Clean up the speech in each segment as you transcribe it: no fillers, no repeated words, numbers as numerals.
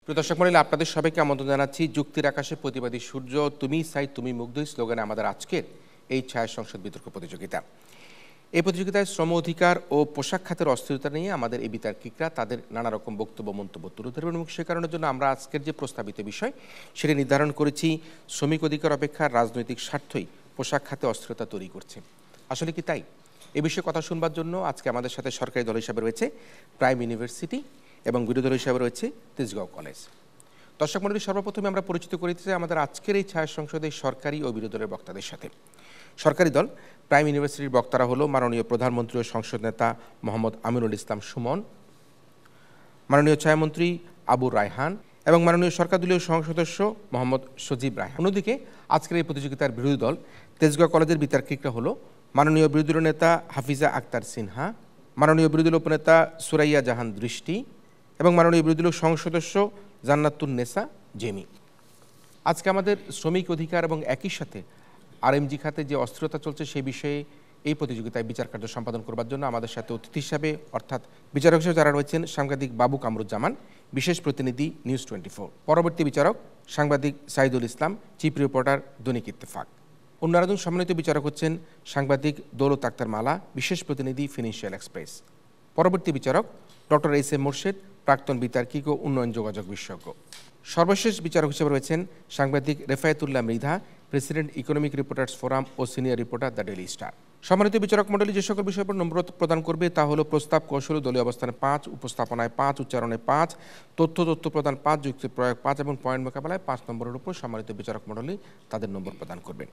প্রিয় দর্শক মণ্ডলী, আপনাদের সবাইকে আমন্ত্রণ জানাচ্ছি যুক্তির আকাশে প্রতিবাদী সূর্য, তুমি সাই তুমি মুগ্ধই স্লোগানে আমাদের আজকের এই ছায়া সংসদ বিতর্ক প্রতিযোগিতা। এই প্রতিযোগিতায় শ্রম অধিকার ও পোশাক খাতের অস্থিরতা নিয়ে আমাদের এই বিতার্কিকরা তাদের নানা রকম বক্তব্য মন্তব্য তুলে ধরবেন এবং সে কারণের জন্য আমরা আজকের যে প্রস্তাবিত বিষয় সেটি নির্ধারণ করেছি শ্রমিক অধিকার অপেক্ষা রাজনৈতিক স্বার্থই পোশাক খাতে অস্থিরতা তৈরি করছে। আসলে কি তাই? এ বিষয়ে কথা শুনবার জন্য আজকে আমাদের সাথে সরকারি দল হিসাবে রয়েছে প্রাইম ইউনিভার্সিটি এবং বিরোধী দল হিসাবে রয়েছে তেজগাঁও কলেজ। দর্শক মণ্ডলী, সর্বপ্রথমে আমরা পরিচিত করিতে চাই আমাদের আজকের এই ছায়া সংসদে সরকারি ও বিরোধী দলের বক্তাদের সাথে। সরকারি দল প্রাইম ইউনিভার্সিটির বক্তারা হলো মাননীয় প্রধানমন্ত্রী ও সংসদ নেতা মোহাম্মদ আমিনুল ইসলাম সুমন, মাননীয় ছায়ামন্ত্রী আবু রায়হান এবং মাননীয় সরকার দলীয় সংসদ সদস্য মোহাম্মদ সজীব রায়হান। অন্যদিকে আজকের এই প্রতিযোগিতার বিরোধী দল তেজগাঁও কলেজের বিতার্কিকরা হলো মাননীয় বিরোধী দল নেতা হাফিজা আক্তার সিনহা, মাননীয় বিরোধী দল উপনেতা সুরাইয়া জাহান দৃষ্টি এবং মাননীয় বিরোধী দল সংসদ সদস্য জান্নাতুন নেসা জেমি। আজকে আমাদের শ্রমিক অধিকার এবং একই সাথে আরএমজি খাতে যে অস্থিরতা চলছে সেই বিষয়ে এই প্রতিযোগিতায় বিচার কার্য সম্পাদন করবার জন্য আমাদের সাথে অতিথি হিসাবে অর্থাৎ বিচারক হিসেবে যারা রয়েছেন সাংবাদিক বাবু কামরুজ্জামান, বিশেষ প্রতিনিধি নিউজ 24, পরবর্তী বিচারক সাংবাদিক সাইদুল ইসলাম, চিফ রিপোর্টার দৈনিক ইত্তেফাক। অন্য আরেকজন সম্মানিত বিচারক হচ্ছেন সাংবাদিক দৌলত আক্তার মালা, বিশেষ প্রতিনিধি ফিনান্সিয়াল এক্সপ্রেস। পরবর্তী বিচারক ডক্টর এস এম মোর্শেদ, প্রাক্তন বিতার্কিক ও উন্নয়ন যোগাযোগ বিশেষজ্ঞ। সর্বশেষ বিচারক হিসেবে রয়েছেন সাংবাদিক Refayetullah Mridha, president economic reporters forum ও senior reporter the Daily Star. সম্মানিত বিচারক মণ্ডলী, যে সকল বিষয়ের উপর নম্বর প্রদান করবে তা হলো প্রস্তাব কৌশল দলীয় অবস্থানে 5, উপস্থাপনায় 5, উচ্চারণে 5, তথ্য প্রদান 5, যুক্তি প্রয়োগ 5 এবং পয়েন্ট মোকাবেলায় 5 নম্বরের উপর সম্মানিত বিচারক মণ্ডলী তাদের নম্বর প্রদান করবেন।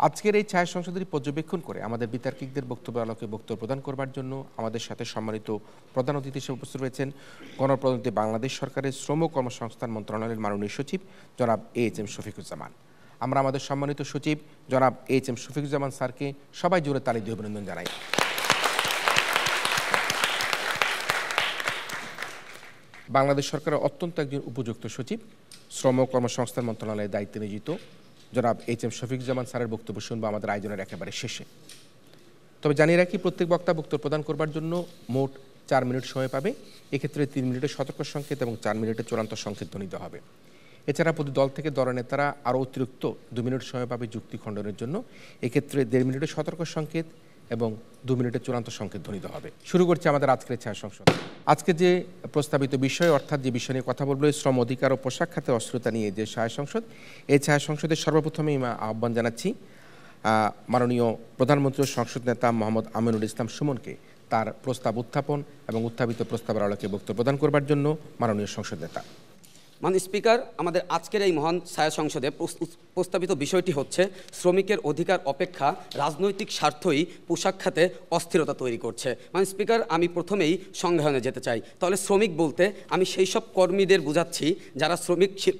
আজকের এই ছায়া সংসদের পর্যবেক্ষণ করে আমাদের বিতার্কিকদের বক্তব্যের আলোকে বক্তব্য প্রদান করবার জন্য আমাদের সাথে সম্মানিত প্রধান অতিথি হিসেবে উপস্থিত রয়েছেন গণপ্রজাতন্ত্রী বাংলাদেশ সরকারের শ্রম কর্মসংস্থান মন্ত্রণালয়ের মাননীয় সচিব জনাব এইচ এম শফিকুজ্জামান। আমরা আমাদের সম্মানিত সচিব জনাব এইচ এম শফিকুজ্জামান স্যারকে সবাই জোরে তালি দিয়ে অভিনন্দন জানাই। বাংলাদেশ সরকারের অত্যন্ত একজন উপযুক্ত সচিব, শ্রম কর্মসংস্থান মন্ত্রণালয়ের দায়িত্বে নিয়োজিত জনাব এইচ এম শফিকুজ্জামান স্যারের বক্তব্য শুনবো আমাদের আয়োজনের একেবারে শেষে। তবে জানিয়ে রাখি, প্রত্যেক বক্তা বক্তব্য প্রদান করবার জন্য মোট 4 মিনিট সময় পাবে। এক্ষেত্রে 3 মিনিটের সতর্ক সংকেত এবং 4 মিনিটের চূড়ান্ত সংকেত ধ্বনিত হবে। এছাড়া প্রতি দল থেকে দলনেতারা আরও অতিরিক্ত 2 মিনিট সময় পাবে যুক্তি খণ্ডনের জন্য। এক্ষেত্রে 1.5 মিনিটের সতর্ক সংকেত এবং 2 মিনিটের চূড়ান্ত সংকেত ধ্বনিত হবে। শুরু করছে আমাদের আজকের ছায়া সংসদ। আজকে যে প্রস্তাবিত বিষয় অর্থাৎ যে বিষয় নিয়ে কথা বলবো, শ্রম অধিকার ও পোশাক খাতের অস্থিরতা নিয়ে যে ছায়া সংসদ, এই ছায়া সংসদের সর্বপ্রথমেই আহ্বান জানাচ্ছি মাননীয় প্রধানমন্ত্রী ও সংসদ নেতা মোহাম্মদ আমিনুল ইসলাম সুমনকে তার প্রস্তাব উত্থাপন এবং উত্থাপিত প্রস্তাবের আলোকে বক্তব্য প্রদান করবার জন্য মাননীয় সংসদ নেতা। মাননীয় স্পিকার, আমাদের আজকের এই মহান ছায়া সংসদে প্রস্তাবিত বিষয়টি হচ্ছে শ্রমিকের অধিকার অপেক্ষা রাজনৈতিক স্বার্থই পোশাক খাতে অস্থিরতা তৈরি করছে। মাননীয় স্পিকার, আমি প্রথমেই সংজ্ঞায়নে যেতে চাই। তাহলে শ্রমিক বলতে আমি সেই সব কর্মীদের বোঝাচ্ছি যারা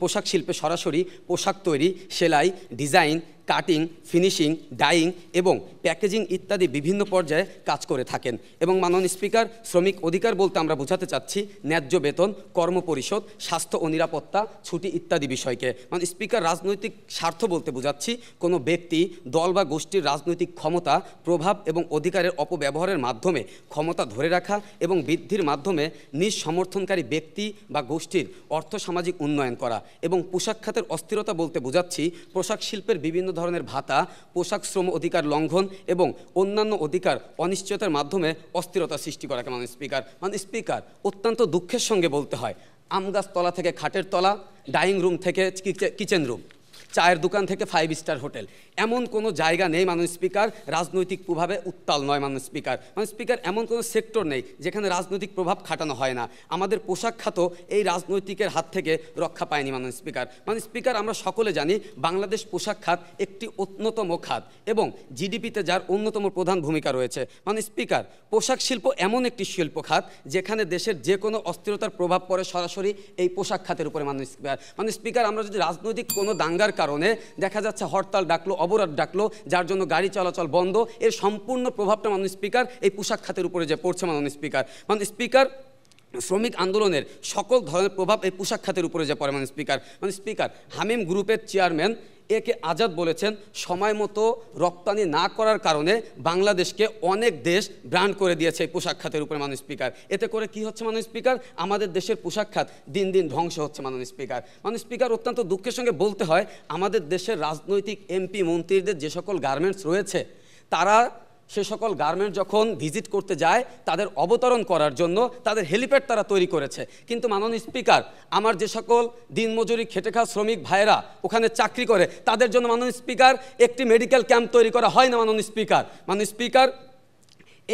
পোশাক শিল্পে সরাসরি পোশাক তৈরি, সেলাই, ডিজাইন, কাটিং, ফিনিশিং, ডাইং এবং প্যাকেজিং ইত্যাদি বিভিন্ন পর্যায়ে কাজ করে থাকেন। এবং মাননীয় স্পিকার, শ্রমিক অধিকার বলতে আমরা বোঝাতে চাচ্ছি ন্যায্য বেতন, কর্মপরিষদ, স্বাস্থ্য ও নিরাপত্তা, ছুটি ইত্যাদি বিষয়কে। মাননীয় স্পিকার, রাজনৈতিক স্বার্থ বলতে বোঝাচ্ছি কোনো ব্যক্তি, দল বা গোষ্ঠীর রাজনৈতিক ক্ষমতা, প্রভাব এবং অধিকারের অপব্যবহারের মাধ্যমে ক্ষমতা ধরে রাখা এবং বৃদ্ধির মাধ্যমে নিজ সমর্থনকারী ব্যক্তি বা গোষ্ঠীর অর্থসামাজিক উন্নয়ন করা। এবং পোশাক খাতের অস্থিরতা বলতে বোঝাচ্ছি পোশাক শিল্পের বিভিন্ন ধরনের ভাতা, পোশাক শ্রম অধিকার লঙ্ঘন এবং অন্যান্য অধিকার অনিশ্চয়তার মাধ্যমে অস্থিরতা সৃষ্টি করাকে। মাননীয় স্পিকার, অত্যন্ত দুঃখের সঙ্গে বলতে হয়, আম গাছ তলা থেকে খাটের তলা, ডাইনিং রুম থেকে কিচেন রুম, চায়ের দোকান থেকে 5 স্টার হোটেল, এমন কোনো জায়গা নেই মাননীয় স্পিকার রাজনৈতিক প্রভাবে উত্তাল নয়। মাননীয় স্পিকার, এমন কোনো সেক্টর নেই যেখানে রাজনৈতিক প্রভাব খাটানো হয় না। আমাদের পোশাক খাতও এই রাজনৈতিকের হাত থেকে রক্ষা পায়নি। মাননীয় স্পিকার, আমরা সকলে জানি বাংলাদেশ পোশাক খাত একটি অন্যতম খাত এবং জিডিপিতে যার অন্যতম প্রধান ভূমিকা রয়েছে। মাননীয় স্পিকার, পোশাক শিল্প এমন একটি শিল্প খাত যেখানে দেশের যে কোনো অস্থিরতার প্রভাব পড়ে সরাসরি এই পোশাক খাতের উপরে। মাননীয় স্পিকার, আমরা যদি রাজনৈতিক কোনো দাঙ্গার কারণে দেখা যাচ্ছে হরতাল ডাকলো, অবরোধ ডাকলো, যার জন্য গাড়ি চলাচল বন্ধ, এর সম্পূর্ণ প্রভাবটা মাননীয় স্পিকার এই পোশাক খাতের উপরে যে পড়ছে। মাননীয় স্পিকার, শ্রমিক আন্দোলনের সকল ধরনের প্রভাব এই পোশাক খাতের উপরে যে পড়ে। মাননীয় স্পিকার, হামিম গ্রুপের চেয়ারম্যান একে আজাদ বলেছেন, সময় মতো রপ্তানি না করার কারণে বাংলাদেশকে অনেক দেশ ব্র্যান্ড করে দিয়েছে এই পোশাক খাতের উপরে মাননীয় স্পিকার। এতে করে কি হচ্ছে মাননীয় স্পিকার, আমাদের দেশের পোশাক খাত দিন দিন ধ্বংস হচ্ছে মাননীয় স্পিকার। মাননীয় স্পিকার, অত্যন্ত দুঃখের সঙ্গে বলতে হয়, আমাদের দেশের রাজনৈতিক এমপি মন্ত্রীদের যে সকল গার্মেন্টস রয়েছে, তারা সে সকল গার্মেন্টস যখন ভিজিট করতে যায় তাদের অবতরণ করার জন্য তাদের হেলিপ্যাড তারা তৈরি করেছে। কিন্তু মাননীয় স্পিকার, আমার যে সকল দিনমজুরি খেটে খাওয়া শ্রমিক ভাইয়েরা ওখানে চাকরি করে, তাদের জন্য মাননীয় স্পিকার একটি মেডিকেল ক্যাম্প তৈরি করা হয় না মাননীয় স্পিকার। মাননীয় স্পিকার,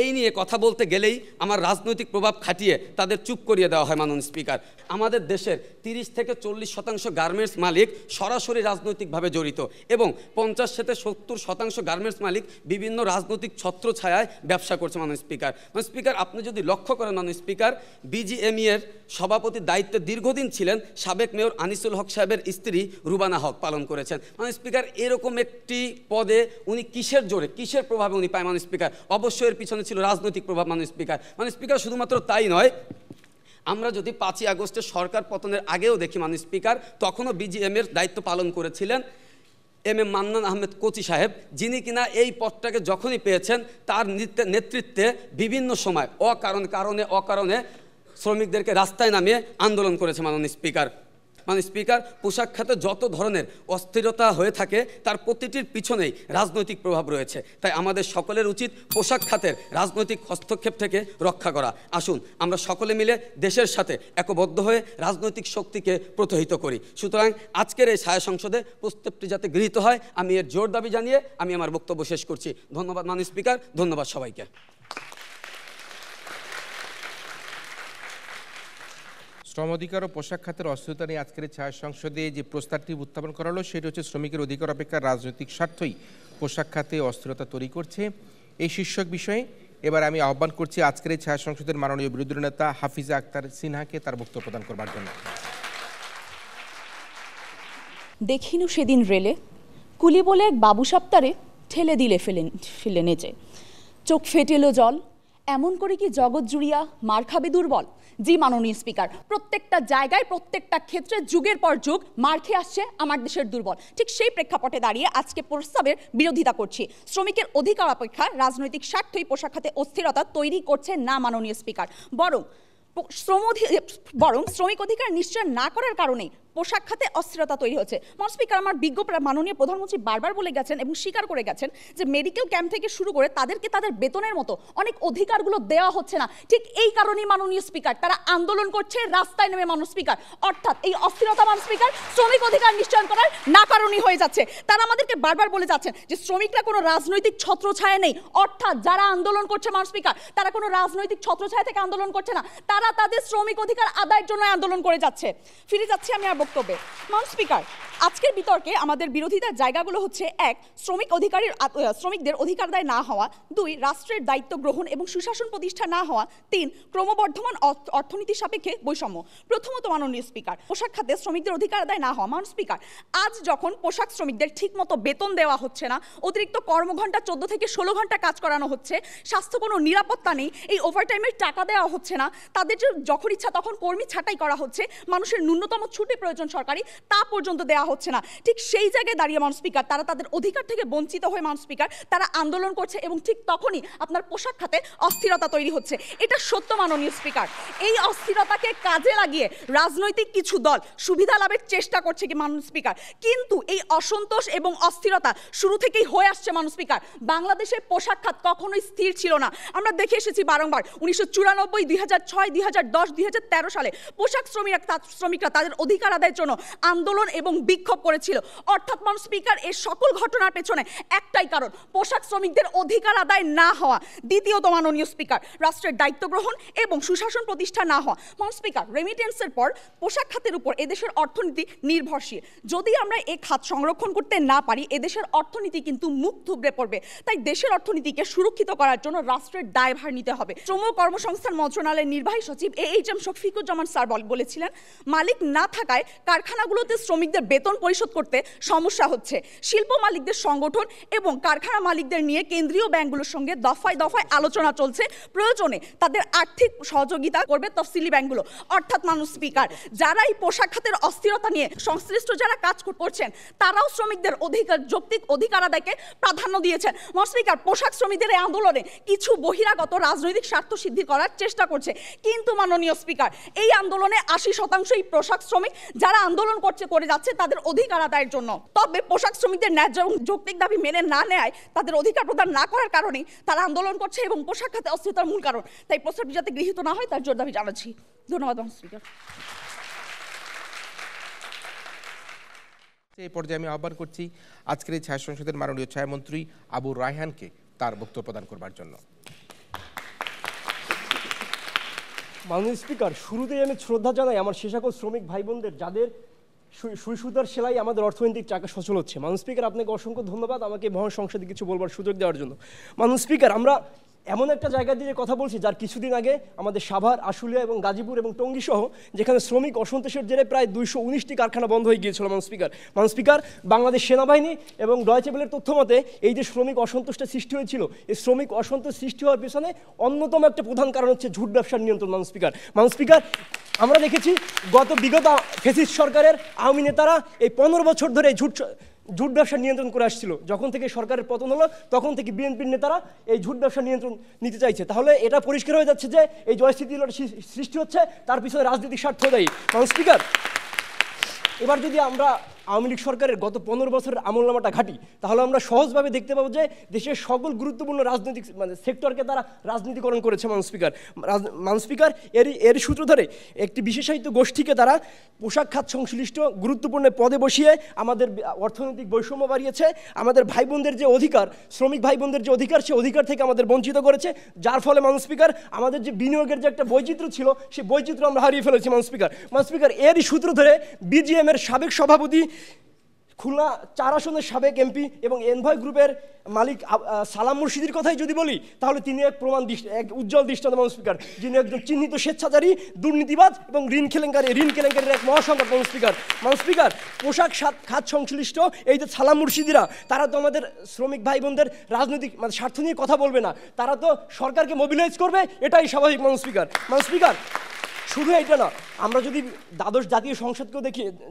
এই নিয়ে কথা বলতে গেলেই আমার রাজনৈতিক প্রভাব খাটিয়ে তাদের চুপ করিয়ে দেওয়া হয় মাননীয় স্পিকার। আমাদের দেশের 30 থেকে 40% গার্মেন্টস মালিক সরাসরি রাজনৈতিকভাবে জড়িত এবং 50 থেকে 70% গার্মেন্টস মালিক বিভিন্ন রাজনৈতিক ছত্রছায়ায় ব্যবসা করছে মাননীয় স্পিকার। মাননীয় স্পিকার, আপনি যদি লক্ষ্য করেন মাননীয় স্পিকার, বিজিএমই এর সভাপতির দায়িত্বে দীর্ঘদিন ছিলেন সাবেক মেয়র আনিসুল হক সাহেবের স্ত্রী রুবানা হক পালন করেছেন। মাননীয় স্পিকার, এরকম একটি পদে উনি কিসের জোরে, কিসের প্রভাবে উনি পায় মাননীয় স্পিকার? অবশ্যই এর পিছনে ছিল রাজনৈতিক প্রভাব মাননীয় স্পিকার। মাননীয় স্পিকার, শুধুমাত্র তাই নয়, আমরা যদি 5ই আগস্টের সরকার পতনের আগেও দেখি মাননীয় স্পিকার, তখনও বিজিএম এর দায়িত্ব পালন করেছিলেন এম মান্নান আহমেদ কোচি সাহেব, যিনি কিনা এই পদটাকে যখনই পেয়েছেন তার নেতৃত্বে বিভিন্ন সময় অকারণে শ্রমিকদেরকে রাস্তায় নামিয়ে আন্দোলন করেছে মাননীয় স্পিকার। মাননীয় স্পিকার, পোশাক খাতে যত ধরনের অস্থিরতা হয়ে থাকে তার প্রতিটির পিছনেই রাজনৈতিক প্রভাব রয়েছে। তাই আমাদের সকলের উচিত পোশাক খাতের রাজনৈতিক হস্তক্ষেপ থেকে রক্ষা করা। আসুন আমরা সকলে মিলে দেশের সাথে একবদ্ধ হয়ে রাজনৈতিক শক্তিকে প্রতিহত করি। সুতরাং আজকের এই ছায়া সংসদে প্রস্তাবটি যাতে গৃহীত হয়, আমি এর জোর দাবি জানিয়ে আমি আমার বক্তব্য শেষ করছি। ধন্যবাদ মাননীয় স্পিকার, ধন্যবাদ সবাইকে। শ্রম অধিকার ও পোশাক খাতের অস্থিরতা নিয়ে আজকের ছায়া সংসদে যে প্রস্তাবটি উত্থাপন করা হলো সেটি হচ্ছে শ্রমিকের অধিকার অপেক্ষা রাজনৈতিক স্বার্থই পোশাক খাতে অস্থিরতা তৈরি করছে। এই শীর্ষক বিষয়ে এবার আমি আহ্বান করছি আজকের এই ছায়া সংসদের মাননীয় বিরোধী নেতা হাফিজা আক্তার সিনহাকে তার বক্তব্য প্রদান করবার জন্য। দেখিনু সেদিন রেলে কুলি বলে এক বাবু সাপ্তারে ঠেলে দিলে ফেলে নেচে, চোখ ফেটেলো জল, এমন করে কি জগৎ জুড়িয়া মার খাবে দুর্বল। জি মাননীয় স্পিকার, প্রত্যেকটা জায়গায় প্রত্যেকটা ক্ষেত্রে যুগের পর যুগ মার খেয়ে আসছে আমার দেশের দুর্বল। ঠিক সেই প্রেক্ষাপটে দাঁড়িয়ে আজকে প্রস্তাবের বিরোধিতা করছি। শ্রমিকের অধিকার অপেক্ষা রাজনৈতিক স্বার্থই পোশাক খাতে অস্থিরতা তৈরি করছে না মাননীয় স্পিকার, বরং শ্রমিক অধিকার নিশ্চয় না করার কারণে পোশাক খাতে অস্থিরতা তৈরি হচ্ছে। স্পিকার, আমার বিজ্ঞ মাননীয় প্রধানমন্ত্রী বারবার বলে গেছেন এবং স্বীকার করে গেছেন যে মেডিকেল ক্যাম্প থেকে শুরু করে তাদেরকে তাদের বেতনের মতো অনেক অধিকারগুলো দেওয়া হচ্ছে না। ঠিক এই কারণেই মাননীয় স্পিকার তারা আন্দোলন করছে রাস্তায় নেমে মাননীয় স্পিকার। অর্থাৎ এই অস্থিরতা মাননীয় স্পিকার শ্রমিক অধিকার নিশ্চয়ন করার না কারণই হয়ে যাচ্ছে। তারা আমাদেরকে বারবার বলে যাচ্ছেন যে শ্রমিকরা কোনো রাজনৈতিক ছত্রছায়া নেই, অর্থাৎ যারা আন্দোলন করছে মাননীয় স্পিকার তারা কোনো রাজনৈতিক ছত্রছায়া থেকে আন্দোলন করছে না, তারা তাদের শ্রমিক অধিকার আদায়ের জন্য আন্দোলন করে যাচ্ছে। ফিরে যাচ্ছি আমি আর বক্তব্যে। মাননীয় স্পিকার, আজকের বিতর্কে আমাদের বিরোধিতার জায়গাগুলো হচ্ছে: 1, শ্রমিকদের অধিকার আদায় না হওয়া; 2, রাষ্ট্রের দায়িত্ব গ্রহণ এবং সুশাসন প্রতিষ্ঠা না হওয়া; 3, ক্রমবর্ধমান অর্থনীতির সাপেক্ষে বৈষম্য। প্রথমত মাননীয় স্পিকার, পোশাক খাতে শ্রমিকদের অধিকার আদায় না হওয়া। মাননীয় স্পিকার, আজ যখন পোশাক শ্রমিকদের ঠিকমতো বেতন দেওয়া হচ্ছে না, অতিরিক্ত কর্মঘণ্টা 14 থেকে 16 ঘন্টা কাজ করানো হচ্ছে, স্বাস্থ্য কোনো নিরাপত্তা নেই, এই ওভারটাইমের টাকা দেওয়া হচ্ছে না, তাদের যখন ইচ্ছা তখন কর্মী ছাঁটাই করা হচ্ছে, মানুষের ন্যূনতম ছুটি প্রয়োজন সরকারি তা পর্যন্ত দেওয়া হচ্ছে না, ঠিক সেই জায়গায় দাঁড়িয়ে মাননীয় স্পিকার তারা তাদের অধিকার থেকে বঞ্চিত হয়ে মাননীয় স্পিকার তারা আন্দোলন করছে এবং ঠিক তখনই আপনার পোশাক খাতে অস্থিরতা তৈরি হচ্ছে। এটা সত্য মাননীয় স্পিকার। এই অস্থিরতাকে কাজে লাগিয়ে রাজনৈতিক কিছু দল সুবিধা লাভের চেষ্টা করছে কি মাননীয় স্পিকার, কিন্তু এই অসন্তোষ এবং অস্থিরতা শুরু থেকেই হয়ে আসছে মাননীয় স্পিকার। বাংলাদেশের পোশাক খাত কখনোই স্থির ছিল না। আমরা দেখে এসেছি বারংবার 1994, 2006, 2010, 2013 সালে পোশাক শ্রমিকরা তাদের অধিকার আদায়ের জন্য আন্দোলন এবং বিক্ষোভ করেছিল। অর্থাৎ মাননীয় স্পিকার, এর সকল ঘটনার পেছনে একটাই কারণ: পোশাক শ্রমিকদের অধিকার আদায় না হওয়া। দ্বিতীয়ত মাননীয় স্পিকার, রাষ্ট্রের দায়িত্ব গ্রহণ এবং সুশাসন প্রতিষ্ঠা না হওয়া। মাননীয় স্পিকার, রেমিটেন্সের পর পোশাক খাতের উপর এদেশের অর্থনীতি নির্ভরশীল। যদি আমরা এই খাত সংরক্ষণ করতে না পারি, এদেশের অর্থনীতি কিন্তু মুখ থুবড়ে পড়বে। তাই দেশের অর্থনীতিকে সুরক্ষিত করার জন্য রাষ্ট্রের দায়ভার নিতে হবে। শ্রম কর্মসংস্থান মন্ত্রণালয়ের নির্বাহী সচিব AHM শফিকুজ্জামান স্যার বলেছিলেন, মালিক না থাকায় কারখানাগুলোতে শ্রমিকদের বেতন পরিশোধ করতে সমস্যা হচ্ছে। শিল্প মালিকদের সংগঠন এবং কারখানা মালিকদের নিয়ে কেন্দ্রীয় ব্যাংকগুলোর সঙ্গে দফায় দফায় আলোচনা চলছে, প্রয়োজনে তাদের আর্থিক সহযোগিতা করবে তফসিলি ব্যাংকগুলো। অর্থাৎ মাননীয় স্পিকার, যারা এই পোশাক খাতের অস্থিরতা নিয়ে সংশ্লিষ্ট যারা কাজ করছেন তারাও শ্রমিকদের যৌক্তিক অধিকার আদায়কে প্রাধান্য দিয়েছেন। মাননীয় স্পিকার, পোশাক শ্রমিকদের এই আন্দোলনে কিছু বহিরাগত রাজনৈতিক স্বার্থ সিদ্ধি করার চেষ্টা করছে, কিন্তু মাননীয় স্পিকার, এই আন্দোলনে 80% পোশাক শ্রমিক যারা আন্দোলন করে যাচ্ছে তাদের অধিকার আদায়ের জন্য। তবে পোশাক শ্রমিকদের ন্যায্য এবং যৌক্তিক দাবি মেনে না নেয়, তাদের অধিকার প্রদান না করার কারণেই তারা আন্দোলন করছে এবং পোশাক খাতে অস্থিরতার মূল কারণ। তাই প্রস্তাবটি যাতে গৃহীত না হয় তার জোর দাবি জানাচ্ছি। ধন্যবাদ মাননীয় স্পিকার। এই পর্যায়ে আমি আহ্বান করছি আজকের এই ছায়া সংসদের মাননীয় ছায়ামন্ত্রী আবু রায়হানকে তার বক্তব্য প্রদান করবার জন্য। মাননীয় স্পিকার, শুরুতেই আমি শ্রদ্ধা জানাই আমার সে সকল শ্রমিক ভাই বোনদের যাদের সুই সুতার সেলাই আমাদের অর্থনৈতিক চাকা সচল হচ্ছে। মাননীয় স্পিকার, আপনাকে অসংখ্য ধন্যবাদ আমাকে মহান সংসদে কিছু বলবার সুযোগ দেওয়ার জন্য। মাননীয় স্পিকার, আমরা এমন একটা জায়গা দিয়ে কথা বলছি যার কিছুদিন আগে আমাদের সাভার, আশুলিয়া এবং গাজীপুর এবং টঙ্গী সহ যেখানে শ্রমিক অসন্তোষের জেরে প্রায় 219টি কারখানা বন্ধ হয়ে গিয়েছিল। মাননীয় স্পিকার, বাংলাদেশ সেনাবাহিনী এবং ডয়েচে ভেলের তথ্য মতে এই যে শ্রমিক অসন্তোষটা সৃষ্টি হয়েছিল, এই শ্রমিক অসন্তোষ সৃষ্টি হওয়ার পেছনে অন্যতম একটা প্রধান কারণ হচ্ছে ঝুট ব্যবসার নিয়ন্ত্রণ। মাননীয় স্পিকার, আমরা দেখেছি বিগত ফ্যাসিস্ট সরকারের আওয়ামী নেতারা এই 15 বছর ধরে ঝুট ব্যবসা নিয়ন্ত্রণ করে আসছিল। যখন থেকে সরকারের পতন হলো তখন থেকে বিএনপির নেতারা এই ঝুট ব্যবসা নিয়ন্ত্রণ নিতে চাইছে। তাহলে এটা পরিষ্কার হয়ে যাচ্ছে যে এই জয়স্থিতি সৃষ্টি হচ্ছে তার পিছনে রাজনৈতিক স্বার্থ দায়ী। মাননীয় স্পিকার, এবার যদি আমরা আওয়ামী লীগ সরকারের গত 15 বছরের আমলনামাটা ঘাটি, তাহলে আমরা সহজভাবে দেখতে পাবো যে দেশের সকল গুরুত্বপূর্ণ রাজনৈতিক সেক্টরকে তারা রাজনীতিকরণ করেছে। মাননীয় স্পিকার, এর সূত্র ধরে একটি বিশেষায়িত গোষ্ঠীকে তারা পোশাক খাত সংশ্লিষ্ট গুরুত্বপূর্ণ পদে বসিয়ে আমাদের অর্থনৈতিক বৈষম্য বাড়িয়েছে, আমাদের ভাই বোনদের যে অধিকার, শ্রমিক ভাই বোনদের যে অধিকার, সে অধিকার থেকে আমাদের বঞ্চিত করেছে, যার ফলে মাননীয় স্পিকার আমাদের যে বিনিয়োগের যে একটা বৈচিত্র্য ছিল সেই বৈচিত্র্য আমরা হারিয়ে ফেলেছি। মাননীয় স্পিকার, এরই সূত্র ধরে বিজিএম এর সাবেক সভাপতি, খুলনা 4 আসনের সাবেক এমপি এবং এনভয় গ্রুপের মালিক সালাম মুর্শিদির কথাই যদি বলি, তাহলে তিনি এক উজ্জ্বল দৃষ্টান্ত। মাননীয় স্পিকার, যিনি একজন চিহ্নিত স্বেচ্ছাচারী, দুর্নীতিবাজ এবং ঋণ কেলেঙ্কারির এক মহাসংকট। মাননীয় স্পিকার, পোশাক খাত সংশ্লিষ্ট এই যে সালাম মুর্শিদিরা, তারা তো আমাদের শ্রমিক ভাই বোনদের রাজনৈতিক স্বার্থ নিয়ে কথা বলবে না, তারা তো সরকারকে মোবিলাইজ করবে, এটাই স্বাভাবিক। মাননীয় স্পিকার, শুধু এটা না, আমরা যদি দ্বাদশ জাতীয় সংসদকেও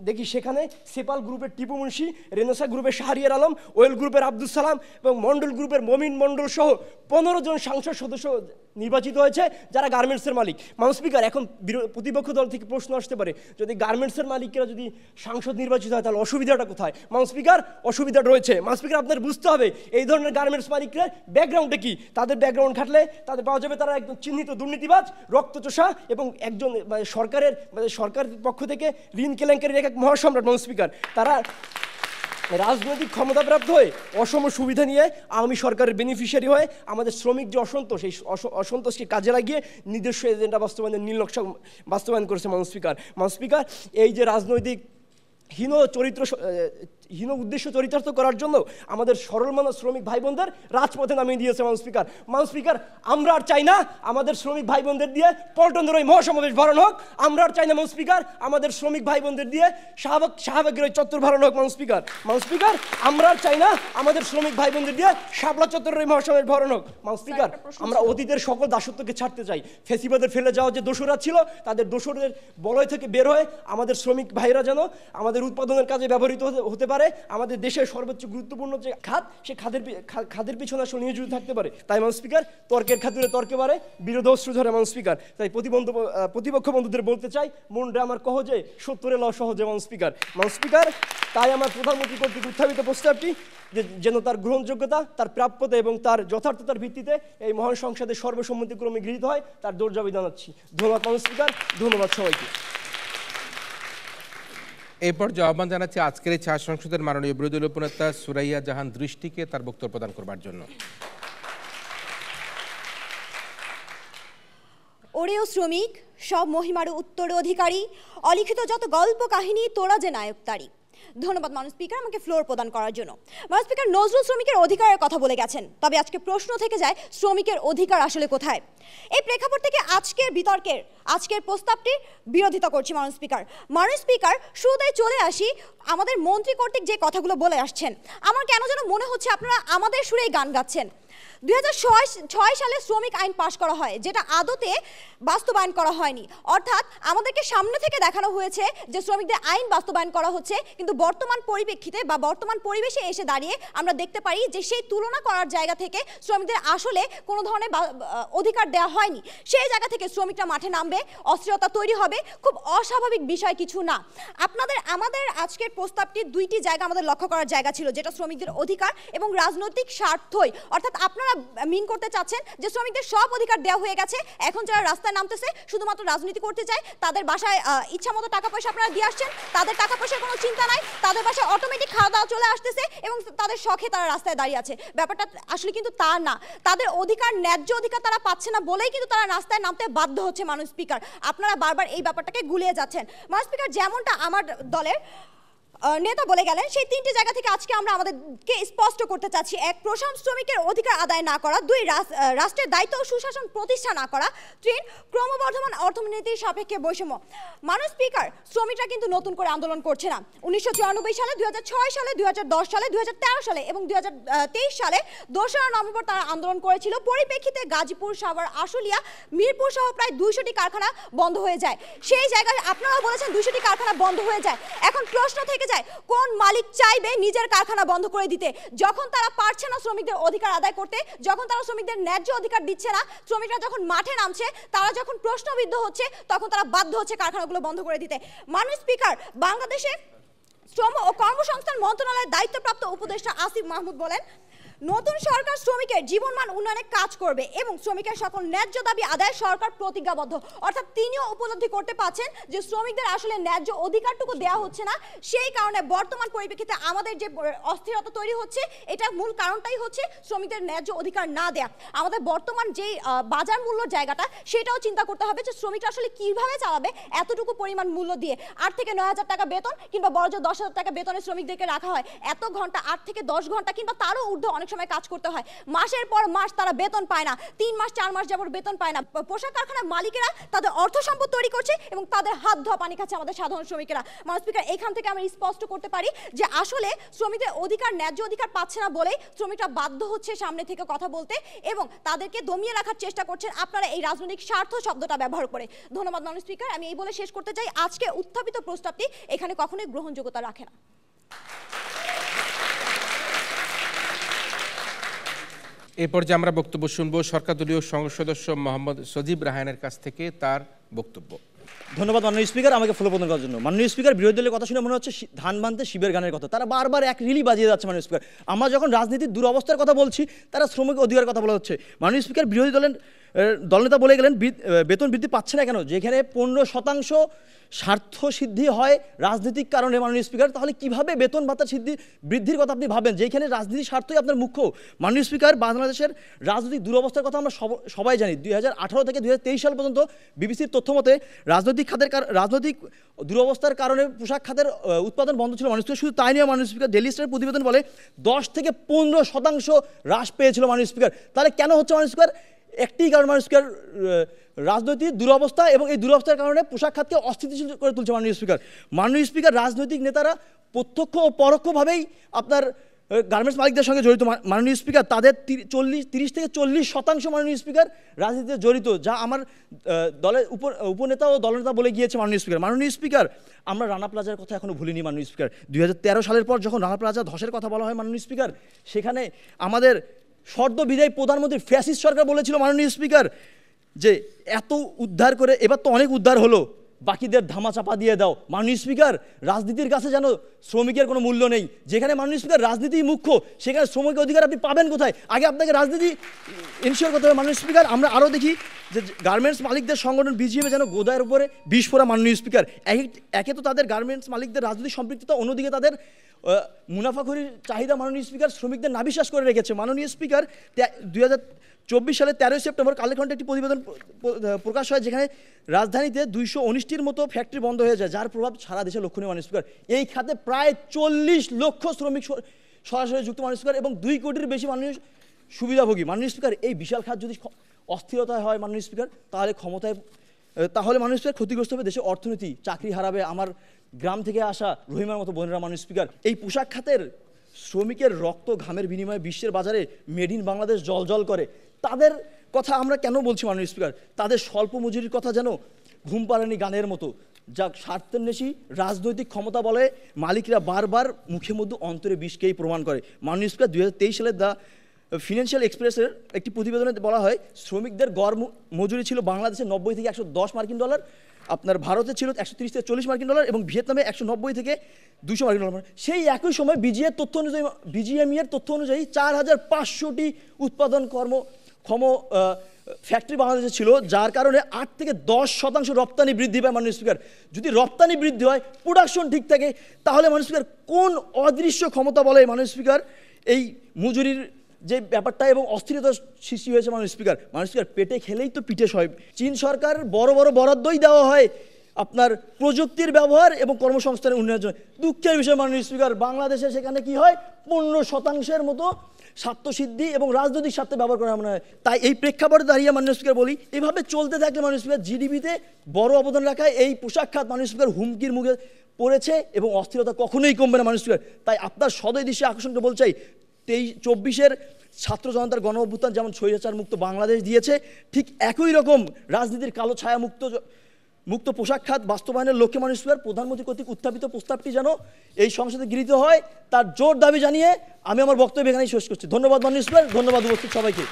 দেখি সেখানে সেপাল গ্রুপের টিপু মুন্সি, রেনেসা গ্রুপের শাহরিয়ার আলম, ওয়েল গ্রুপের আব্দুল সালাম এবং মন্ডল গ্রুপের মমিন মন্ডল সহ 15 জন সংসদ সদস্য নির্বাচিত হয়েছে যারা গার্মেন্টসের মালিক। মাননীয় স্পিকার, এখন প্রতিপক্ষ দল থেকে প্রশ্ন আসতে পারে, যদি গার্মেন্টসের মালিকরা যদি সাংসদ নির্বাচিত হয় তাহলে অসুবিধাটা কোথায়? মাননীয় স্পিকার, অসুবিধাটা রয়েছে। মাননীয় স্পিকার, আপনার বুঝতে হবে এই ধরনের গার্মেন্টস মালিকদের ব্যাকগ্রাউন্ডটা কি। তাদের ব্যাকগ্রাউন্ড ঘাটলে তাদের পাওয়া যাবে তারা একদম চিহ্নিত দুর্নীতিবাজ, রক্তচোষা এবং একজন সরকারের পক্ষ থেকে ঋণ কেলেঙ্কারির এক মহাসম্রাট। মাননীয় স্পিকার, তারা রাজনৈতিক ক্ষমতাপ্রাপ্ত হয়ে অসম সুবিধা নিয়ে আওয়ামী সরকারের বেনিফিশিয়ারি হয়ে আমাদের শ্রমিক যে অসন্তোষ, এই অসন্তোষকে কাজে লাগিয়ে নিজস্ব এজেন্ডা বাস্তবায়নের নীল নকশা বাস্তবায়ন করেছে। মাননীয় স্পিকার, এই যে রাজনৈতিক হীন উদ্দেশ্য চরিতার্থ করার জন্য আমাদের সরল মানব শ্রমিক ভাই বোনদের রাজপথে নামিয়ে দিয়েছে। মাননীয় স্পিকার, আমরা আর চাই না আমাদের শ্রমিক ভাই বোনদের দিয়ে পল্টনের ওই মহাসমাবেশ ভরানো হোক, আমরা আর চাই না মাননীয় স্পিকার আমাদের শ্রমিক ভাই বোনদের দিয়ে শাহবাগের ওই চত্বর ভরানো হোক। মাননীয় স্পিকার, আমরা আর চাই না আমাদের শ্রমিক ভাই বোনদের দিয়ে শাপলা চত্বরের ওই মহাসমাবেশ ভরানো হোক। মাননীয় স্পিকার, আমরা অতীতের সকল দাসত্বকে ছাড়তে চাই। ফেসিবাদের ফেলে যাওয়া যে দোসররা ছিল, তাদের দোসরদের বলয় থেকে বের হয়ে আমাদের শ্রমিক ভাইরা যেন আমাদের উৎপাদনের কাজে ব্যবহৃত হতে পারে, আমাদের দেশের সর্বোচ্চ গুরুত্বপূর্ণ যে খাত, সে খাদের পিছনে আসলে নিয়োজিত থাকতে পারে। তাই মাননীয় স্পিকার, তর্কের খাতিরে তর্কে পারে, বিরোধ অস্ত্র ধরে। মাননীয় স্পিকার, তাই প্রতিপক্ষ বন্ধুদের বলতে চাই, মনটা আমার কহজে 70 ল সহজে। মাননীয় স্পিকার, তাই আমার প্রধানমন্ত্রী কর্তৃক উত্থাপিত প্রস্তাবটি যেন তার গ্রহণযোগ্যতা, তার প্রাপ্যতা এবং তার যথার্থতার ভিত্তিতে এই মহান সংসদে সর্বসম্মতিক্রমে গৃহীত হয়, তার জোর দাবি জানাচ্ছি। ধন্যবাদ মাননীয় স্পিকার, ধন্যবাদ সবাইকে। এই পর্যায়ে আহ্বান জানাচ্ছি আজকের এই ছায়া সংসদের মাননীয় বিরোধী দলীয় উপনেতা সুরাইয়া জাহান দৃষ্টিকে তার বক্তব্য প্রদান করবার জন্য। ওরেও শ্রমিক, সব মহিমার উত্তর অধিকারী, অলিখিত যত গল্প কাহিনী তোরা যে নায়ক তারি। ধন্যবাদ মাননীয় স্পিকার আমাকে ফ্লোর প্রদান করার জন্য। মাননীয় স্পিকার, নজরুল শ্রমিকের অধিকারের কথা বলে গেছেন, তবে আজকে প্রশ্ন থেকে যায় শ্রমিকের অধিকার আসলে কোথায়? এই প্রেক্ষাপট থেকে আজকের প্রস্তাবটির বিরোধিতা করছি মাননীয় স্পিকার। মাননীয় স্পিকার, শুরুতেই চলে আসি আমাদের মন্ত্রী কর্তৃক যে কথাগুলো বলে আসছেন, আমার কেন যেন মনে হচ্ছে আপনারা আমাদের সুরেই গান গাচ্ছেন। 2006 সালে শ্রমিক আইন পাশ করা হয়, যেটা আদতে বাস্তবায়ন করা হয়নি। অর্থাৎ আমাদেরকে সামনে থেকে দেখানো হয়েছে যে শ্রমিকদের আইন বাস্তবায়ন করা হচ্ছে, কিন্তু বর্তমান পরিপ্রেক্ষিতে বা বর্তমান পরিবেশে এসে দাঁড়িয়ে আমরা দেখতে পারি যে সেই তুলনা করার জায়গা থেকে শ্রমিকদের আসলে কোনো ধরনের অধিকার দেওয়া হয়নি। সেই জায়গা থেকে শ্রমিকরা মাঠে নামবে, অস্থিরতা তৈরি হবে, খুব অস্বাভাবিক বিষয় কিছু না। আমাদের আজকের প্রস্তাবটির দুইটি জায়গা আমাদের লক্ষ্য করার জায়গা ছিল, যেটা শ্রমিকদের অধিকার এবং রাজনৈতিক স্বার্থই। অর্থাৎ আপনারা মিন করতে চাচ্ছেন যে শ্রমিকদের সব অধিকার দেওয়া হয়ে গেছে, এখন যারা রাস্তায় নামতেছে শুধুমাত্র রাজনীতি করতে চায়, তাদের বাসায় ইচ্ছা মতো টাকা পয়সা আপনারা দিয়ে আসছেন, তাদের টাকা পয়সার কোনো চিন্তা নাই, তাদের বাসায় অটোমেটিক খাওয়া দাওয়া চলে আসতেছে এবং তাদের শখে তারা রাস্তায় দাঁড়িয়ে আছে। ব্যাপারটা আসলে কিন্তু তা না। তাদের অধিকার, ন্যায্য অধিকার তারা পাচ্ছে না বলেই কিন্তু তারা রাস্তায় নামতে বাধ্য হচ্ছে। মাননীয় স্পিকার, আপনারা বারবার এই ব্যাপারটাকে গুলিয়ে যাচ্ছেন। মাননীয় স্পিকার, যেমনটা আমার দলের নেতা বলে গেলেন, সেই তিনটি জায়গা থেকে আজকে আমরা আমাদেরকে স্পষ্ট করতে চাচ্ছি। এক, প্রশাসন শ্রমিকের অধিকার আদায় না করা। দুই, রাষ্ট্রের দায়িত্ব ও সুশাসন প্রতিষ্ঠা না করা। তিন, ক্রমবর্ধমান অর্থনীতির সাপেক্ষে বৈষম্য। মাননীয় স্পিকার, শ্রমিকরা কিন্তু নতুন করে আন্দোলন করছে না। 1994 সালে, 2006 সালে, 2010 সালে, 2013 সালে এবং 2023 সালে 2রা নভেম্বর তারা আন্দোলন করেছিল। পরিপ্রেক্ষিতে গাজীপুর, সাভার, আশুলিয়া, মিরপুর সহ প্রায় 200টি কারখানা বন্ধ হয়ে যায়। সেই জায়গায় আপনারা বলেছেন 200টি কারখানা বন্ধ হয়ে যায়। এখন প্রশ্ন থেকে কোন মালিক চাইবে নিজের কারখানা বন্ধ করে দিতে, যখন তারা পারছে না শ্রমিকদের অধিকার আদায় করতে, যখন তারা শ্রমিকদের ন্যায্য অধিকার দিচ্ছে না, শ্রমিকরা যখন মাঠে নামছে, তারা যখন প্রশ্নবিদ্ধ হচ্ছে, তখন তারা বাধ্য হচ্ছে কারখানাগুলো বন্ধ করে দিতে। মাননীয় স্পিকার, বাংলাদেশে শ্রম ও কর্মসংস্থান মন্ত্রণালয়ের দায়িত্বপ্রাপ্ত উপদেষ্টা আসিফ মাহমুদ বলেন, নতুন সরকার শ্রমিকের জীবনমান উন্নয়নে কাজ করবে এবং শ্রমিকের সকল ন্যায্য দাবি আদায়ে সরকার প্রতিজ্ঞাবদ্ধ। অর্থাৎ তিনিও উপলব্ধি করতে পারছেন যে শ্রমিকদের আসলে ন্যায্য অধিকারটুকু দেওয়া হচ্ছে না। সেই কারণে বর্তমান পরিপ্রেক্ষিতে আমাদের যে অস্থিরতা তৈরি হচ্ছে, এটা মূল কারণটাই হচ্ছে শ্রমিকদের ন্যায্য অধিকার না দেয়া। আমাদের বর্তমান যে বাজার মূল্য জায়গাটা, সেটাও চিন্তা করতে হবে যে শ্রমিকরা আসলে কিভাবে চালাবে এতটুকু পরিমাণ মূল্য দিয়ে। 8 থেকে 9,000 টাকা বেতন কিংবা বড়জোর 10,000 টাকা বেতনে শ্রমিকদেরকে রাখা হয়। এত ঘন্টা, 8 থেকে 10 ঘন্টা কিংবা তারও ঊর্ধ্ব অনেক সময় কাজ করতে হয়। মাসের পর মাস তারা বেতন পায় না, 3 মাস 4 মাস যাবত বেতন পায় না। পোশাক কারখানার মালিকেরা তাদের অর্থ সম্পদ তৈরি করছে এবং তাদের হাত ধোয়া পানি খাচ্ছে আমাদের সাধারণ শ্রমিকেরা। মাননীয় স্পিকার, এখান থেকে আমরা স্পষ্ট করতে পারি যে আসলে শ্রমিকদের অধিকার, ন্যায্য অধিকার পাচ্ছে না বলেই শ্রমিকরা বাধ্য হচ্ছে সামনে থেকে কথা বলতে এবং তাদেরকে দমিয়ে রাখার চেষ্টা করছেন আপনারা এই রাজনৈতিক স্বার্থ শব্দটা ব্যবহার করে। ধন্যবাদ মাননীয় স্পিকার। আমি এই বলে শেষ করতে চাই, আজকে উত্থাপিত প্রস্তাবটি এখানে কখনোই গ্রহণযোগ্যতা রাখে না। এই পর্যায়ে আমরা বক্তব্য শুনবো সরকার দলীয় সংসদ সদস্য মোহাম্মদ সজীব রাহানের কাছ থেকে তার বক্তব্য। ধন্যবাদ মাননীয় স্পিকার আমাকে ফলো প্রদান করার জন্য। মাননীয় স্পিকার, বিরোধী দলের কথা শুনে মনে হচ্ছে ধান বানতে শিবের গানের কথা। তারা বারবার এক রিলি বাজিয়ে যাচ্ছে মাননীয় স্পিকার। আমরা যখন রাজনীতির দুরবস্থার কথা বলছি, তারা শ্রমিক অধিকার কথা বলা হচ্ছে। মাননীয় স্পিকার, বিরোধী দলনেতা বলে গেলেন বেতন বৃদ্ধি পাচ্ছে না কেন, যেখানে 15% স্বার্থ সিদ্ধি হয় রাজনৈতিক কারণে। মাননীয় স্পিকার, তাহলে কিভাবে বেতন ভাতা বৃদ্ধির কথা আপনি ভাবেন, যেখানে রাজনীতির স্বার্থই আপনার মুখ্য? মাননীয় স্পিকার, বাংলাদেশের রাজনৈতিক দুরবস্থার কথা আমরা সবাই জানি। 2018 থেকে 2023 সাল পর্যন্ত বিবিসির তথ্য মতে রাজনৈতিক দুরবস্থার কারণে পোশাক খাতের উৎপাদন বন্ধ ছিল। মাননীয় স্পিকার, শুধু তাই নয় মাননীয় স্পিকার, ডেইলি স্টার প্রতিবেদন বলে 10 থেকে 15% হ্রাস পেয়েছিল মাননীয় স্পিকার। তাহলে কেন হচ্ছে মাননীয় স্পিকার? একটি কারণ মাননীয় স্পিকার, রাজনৈতিক দুরবস্থা, এবং এই দুরবস্থার কারণে পোশাক খাতকে অস্থিতিশীল করে তুলছে মাননীয় স্পিকার। মাননীয় স্পিকার, রাজনৈতিক নেতারা প্রত্যক্ষ ও পরোক্ষভাবেই আপনার গার্মেন্টস মালিকদের সঙ্গে জড়িত। মাননীয় স্পিকার, তাদের 30 থেকে 40% মাননীয় স্পিকার রাজনীতিতে জড়িত, যা আমার দলের উপনেতা ও দলনেতা বলে গিয়েছে মাননীয় স্পিকার। মাননীয় স্পিকার, আমরা রানা প্লাজার কথা এখনো ভুলিনি মাননীয় স্পিকার। 2013 সালের পর যখন রানা প্লাজা ধসের কথা বলা হয় মাননীয় স্পিকার, সেখানে আমাদের সদ্য বিদায়ী প্রধানমন্ত্রী ফ্যাসিস্ট সরকার বলেছিল মাননীয় স্পিকার যে এত উদ্ধার করে এবার তো অনেক উদ্ধার হলো, বাকিদের ধামাচাপা দিয়ে দাও। মাননীয় স্পিকার, রাজনীতির কাছে যেন শ্রমিকের কোনো মূল্য নেই। যেখানে মাননীয় স্পিকার রাজনীতিই মুখ্য, সেখানে শ্রমিকের অধিকার আপনি পাবেন কোথায়? আগে আপনাকে রাজনীতি ইনশিওর করতে হবে মাননীয় স্পিকার। আমরা আরও দেখি যে গার্মেন্টস মালিকদের সংগঠন বিজিএমে যেন গোদায়ের উপরে বিষ ফোড়া মাননীয় স্পিকার। একে তো তাদের গার্মেন্টস মালিকদের রাজনৈতিক সম্পৃক্ততা, অন্যদিকে তাদের মুনাফাখোরির চাহিদা মাননীয় স্পিকার শ্রমিকদের নাবিশ্বাস করে রেখেছে। মাননীয় স্পিকার, 24 সালে 13 সেপ্টেম্বর কালেখণ্ডে একটি প্রতিবেদন প্রকাশ হয়, যেখানে রাজধানীতে 219টির মতো ফ্যাক্টরি বন্ধ হয়ে যায়, যার প্রভাব সারা দেশে লক্ষণীয়। মাননীয় স্পিকার, এই খাতে প্রায় 40 লক্ষ শ্রমিক সরাসরি যুক্ত। মাননীয় স্পিকার, এবং 2 কোটির বেশি মাননীয় সুবিধাভোগী। মাননীয় স্পিকার, এই বিশাল খাত যদি অস্থিরতায় হয় মাননীয় স্পিকার, তাহলে মাননীয় স্পিকার ক্ষতিগ্রস্ত হবে দেশের অর্থনীতি, চাকরি হারাবে আমার গ্রাম থেকে আসা রহিমার মতো বোনেরা। মাননীয় স্পিকার, এই পোশাক খাতের শ্রমিকের রক্ত ঘামের বিনিময়ে বিশ্বের বাজারে মেড ইন বাংলাদেশ জল করে। তাদের কথা আমরা কেন বলছি মাননীয় স্পিকার? তাদের স্বল্প মজুরির কথা যেন ঘুম পাড়ানি গানের মতো, যা স্বার্থান্বেষী রাজনৈতিক ক্ষমতা বলে মালিকরা বারবার মুখে মধ্যে অন্তরে বিষকেই প্রমাণ করে। মাননীয় স্পিকার, 2023 সালে দ্য ফিনান্সিয়াল এক্সপ্রেসের একটি প্রতিবেদনে বলা হয়, শ্রমিকদের গড় মজুরি ছিল বাংলাদেশে 90 থেকে 110 মার্কিন ডলার, আপনার ভারতে ছিল 130 থেকে 40 মার্কিন ডলার, এবং ভিয়েতনামে 190 থেকে 200 মার্কিন ডলার। সেই একই সময় বিজিএমইএর তথ্য অনুযায়ী 4500টি উৎপাদন ক্ষম ফ্যাক্টরি বাংলাদেশে ছিল, যার কারণে 8 থেকে 10% রপ্তানি বৃদ্ধি পায়। মাননীয় স্পিকার, যদি রপ্তানি বৃদ্ধি হয়, প্রোডাকশন ঠিক থাকে, তাহলে মাননীয় স্পিকার কোন অদৃশ্য ক্ষমতা বলে মাননীয় স্পিকার এই মজুরির যে ব্যাপারটা এবং অস্থিরতা সৃষ্টি হয়েছে? মাননীয় স্পিকার, পেটে খেলেই তো পিঠে সয়। চীন সরকার বড় বরাদ্দই দেওয়া হয় আপনার প্রযুক্তির ব্যবহার এবং কর্মসংস্থানের উন্নয়নের জন্য। দুঃখের বিষয় মাননীয় স্পিকার, বাংলাদেশে সেখানে কি হয়, 15% মতো স্বার্থসিদ্ধি এবং রাজনৈতিক স্বার্থে ব্যবহার করা মনে হয়। তাই এই প্রেক্ষাপটে দাঁড়িয়ে মাননীয় স্পিকার বলি, এভাবে চলতে থাকলে মাননীয় স্পিকার জিডিপিতে বড় অবদান রাখায় এই পোশাক খাত মাননীয় স্পিকার হুমকির মুখে পড়েছে এবং অস্থিরতা কখনোই কমবে না মাননীয় স্পিকার। তাই আপনার সদয় দৃষ্টি আকর্ষণ করে বলতে চাই, 24-এর ছাত্র জনতার গণ অভ্যুত্থান যেমন স্বৈরাচার মুক্ত বাংলাদেশ দিয়েছে, ঠিক একই রকম রাজনীতির কালো ছায়া মুক্ত পোশাক খাত বাস্তবায়নের লক্ষ্যে মাননীয় স্পিকার প্রধানমন্ত্রী কর্তৃক উত্থাপিত প্রস্তাবটি যেন এই সংসদে গৃহীত হয়, তার জোর দাবি জানিয়ে আমি আমার বক্তব্য এখানেই শেষ করছি। ধন্যবাদ মাননীয় স্পিকার, ধন্যবাদ উপস্থিত সবাইকে।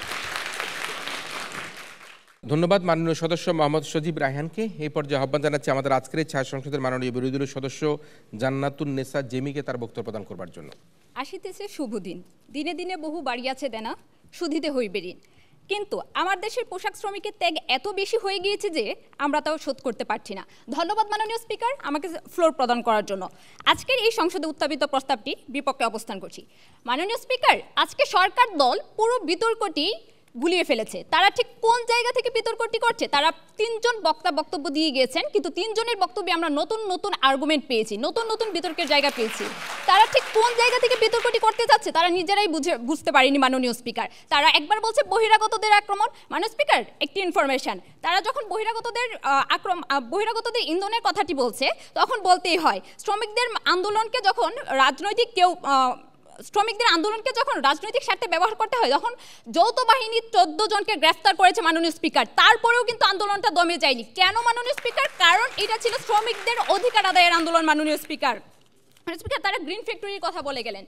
ধন্যবাদ মাননীয় সদস্য মোহাম্মদ সজীব রায়হানকে। এই পর্যায়ে আহ্বান জানাচ্ছি আমাদের আজকের ছায়া সংসদের মাননীয় বিরোধী দলীয় সদস্য জান্নাতুন নেসা জেমিকে তার বক্তব্য প্রদান করবার জন্য। আসিতেছে শুভ দিন, দিনে দিনে বহু বাড়িয়াছে দেনা, শুধিতে হইবে ঋণ। কিন্তু আমার দেশের পোশাক শ্রমিকের ত্যাগ এত বেশি হয়ে গিয়েছে যে আমরা তাও শোধ করতে পারছি না। ধন্যবাদ মাননীয় স্পিকার আমাকে ফ্লোর প্রদান করার জন্য। আজকের এই সংসদে উত্থাপিত প্রস্তাবটি বিপক্ষে অবস্থান করছি। মাননীয় স্পিকার, আজকে সরকার দল পুরো বিতর্কটি গুলিয়ে ফেলেছে। তারা ঠিক কোন জায়গা থেকে বিতর্কটি করছে? তারা 3 জন বক্তব্য দিয়ে গিয়েছেন, কিন্তু 3 জনের বক্তব্যে আমরা নতুন আর্গুমেন্ট পেয়েছি, নতুন বিতর্কের জায়গা পেয়েছি। তারা ঠিক কোন জায়গা থেকে বিতর্কটি করতে চাচ্ছে তারা নিজেরাই বুঝতে পারেনি মাননীয় স্পিকার। তারা একবার বলছে বহিরাগতদের আক্রমণ। মাননীয় স্পিকার, একটি ইনফরমেশন, তারা যখন বহিরাগতদের ইন্ধনের কথাটি বলছে, তখন বলতেই হয় শ্রমিকদের আন্দোলনকে যখন রাজনৈতিক স্বার্থে ব্যবহার করতে হয়, যখন যৌথ বাহিনী 14 জনকে গ্রেফতার করেছে মাননীয় স্পিকার, তারপরেও কিন্তু আন্দোলনটা দমে যায়নি। কেন মাননীয় স্পিকার? কারণ এটা ছিল শ্রমিকদের অধিকার আদায়ের আন্দোলন মাননীয় স্পিকার। স্পিকার, তারা গ্রিন ফ্যাক্টরির কথা বলে গেলেন।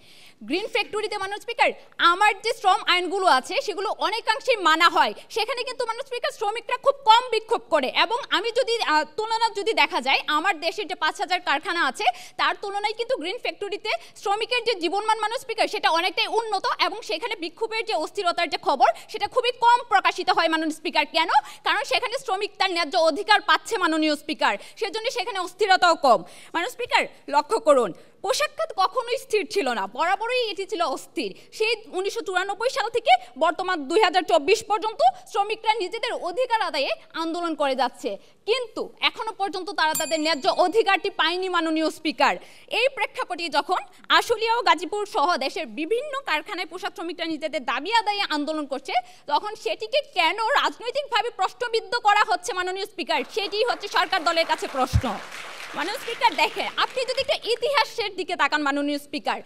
গ্রিন ফ্যাক্টরিতে মাননীয় স্পিকার আমার যে শ্রম আইনগুলো আছে সেগুলো অনেকাংশেই মানা হয়, সেখানে কিন্তু মাননীয় স্পিকার শ্রমিকরা খুব কম বিক্ষোভ করে। এবং আমি যদি তুলনা দেখা যায়, আমার দেশের যে 5000 কারখানা আছে তার তুলনায় কিন্তু গ্রিন ফ্যাক্টরিতে শ্রমিকের যে জীবনমান মাননীয় স্পিকার সেটা অনেকটাই উন্নত, এবং সেখানে বিক্ষোভের যে অস্থিরতার যে খবর সেটা খুবই কম প্রকাশিত হয় মাননীয় স্পিকার। কেন? কারণ সেখানে শ্রমিক তার ন্যায্য অধিকার পাচ্ছে মাননীয় স্পিকার, সেজন্য সেখানে অস্থিরতাও কম। মাননীয় স্পিকার, লক্ষ্য করুন, পোশাক খাত কখনোই স্থির ছিল না, বরাবরই এটি ছিল অস্থির। সেই 1994 সাল থেকে বর্তমান 2024 পর্যন্ত শ্রমিকরা নিজেদের অধিকার আদায়ে আন্দোলন করে যাচ্ছে, কিন্তু এখনো পর্যন্ত তারা তাদের ন্যায্য অধিকারটি পায়নি মাননীয় স্পিকার। এই প্রেক্ষাপটে যখন আশুলিয়া ও গাজীপুর সহ দেশের বিভিন্ন কারখানায় পোশাক শ্রমিকরা নিজেদের দাবি আদায়ে আন্দোলন করছে, তখন সেটিকে কেন রাজনৈতিকভাবে প্রশ্নবিদ্ধ করা হচ্ছে মাননীয় স্পিকার, সেটি হচ্ছে সরকার দলের কাছে প্রশ্ন। মাননীয় স্পিকার, দেখেন, আপনি যদি একটু ইতিহাসের দিকে তাকান মাননীয় স্পিকার,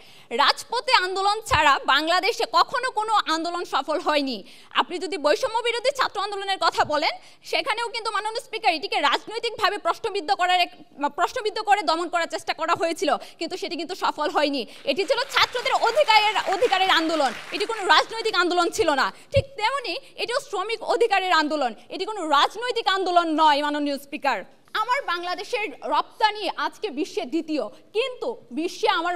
রাজপথে আন্দোলন ছাড়া বাংলাদেশে কখনো কোনো আন্দোলন সফল হয়নি। আপনি যদি বৈষম্য বিরোধী ছাত্র আন্দোলনের কথা বলেন, সেখানেও কিন্তু মাননীয় স্পিকার এটিকে রাজনৈতিকভাবে প্রশ্নবিদ্ধ করে দমন করার চেষ্টা করা হয়েছিল, কিন্তু সেটি কিন্তু সফল হয়নি। এটি ছিল ছাত্রদের অধিকারের আন্দোলন, এটি কোনো রাজনৈতিক আন্দোলন ছিল না। ঠিক তেমনি এটিও শ্রমিক অধিকারের আন্দোলন, এটি কোনো রাজনৈতিক আন্দোলন নয় মাননীয় স্পিকার। আমার বাংলাদেশের রপ্তানি আজকে বিশ্বের দ্বিতীয়, কিন্তু বিশ্বে আমার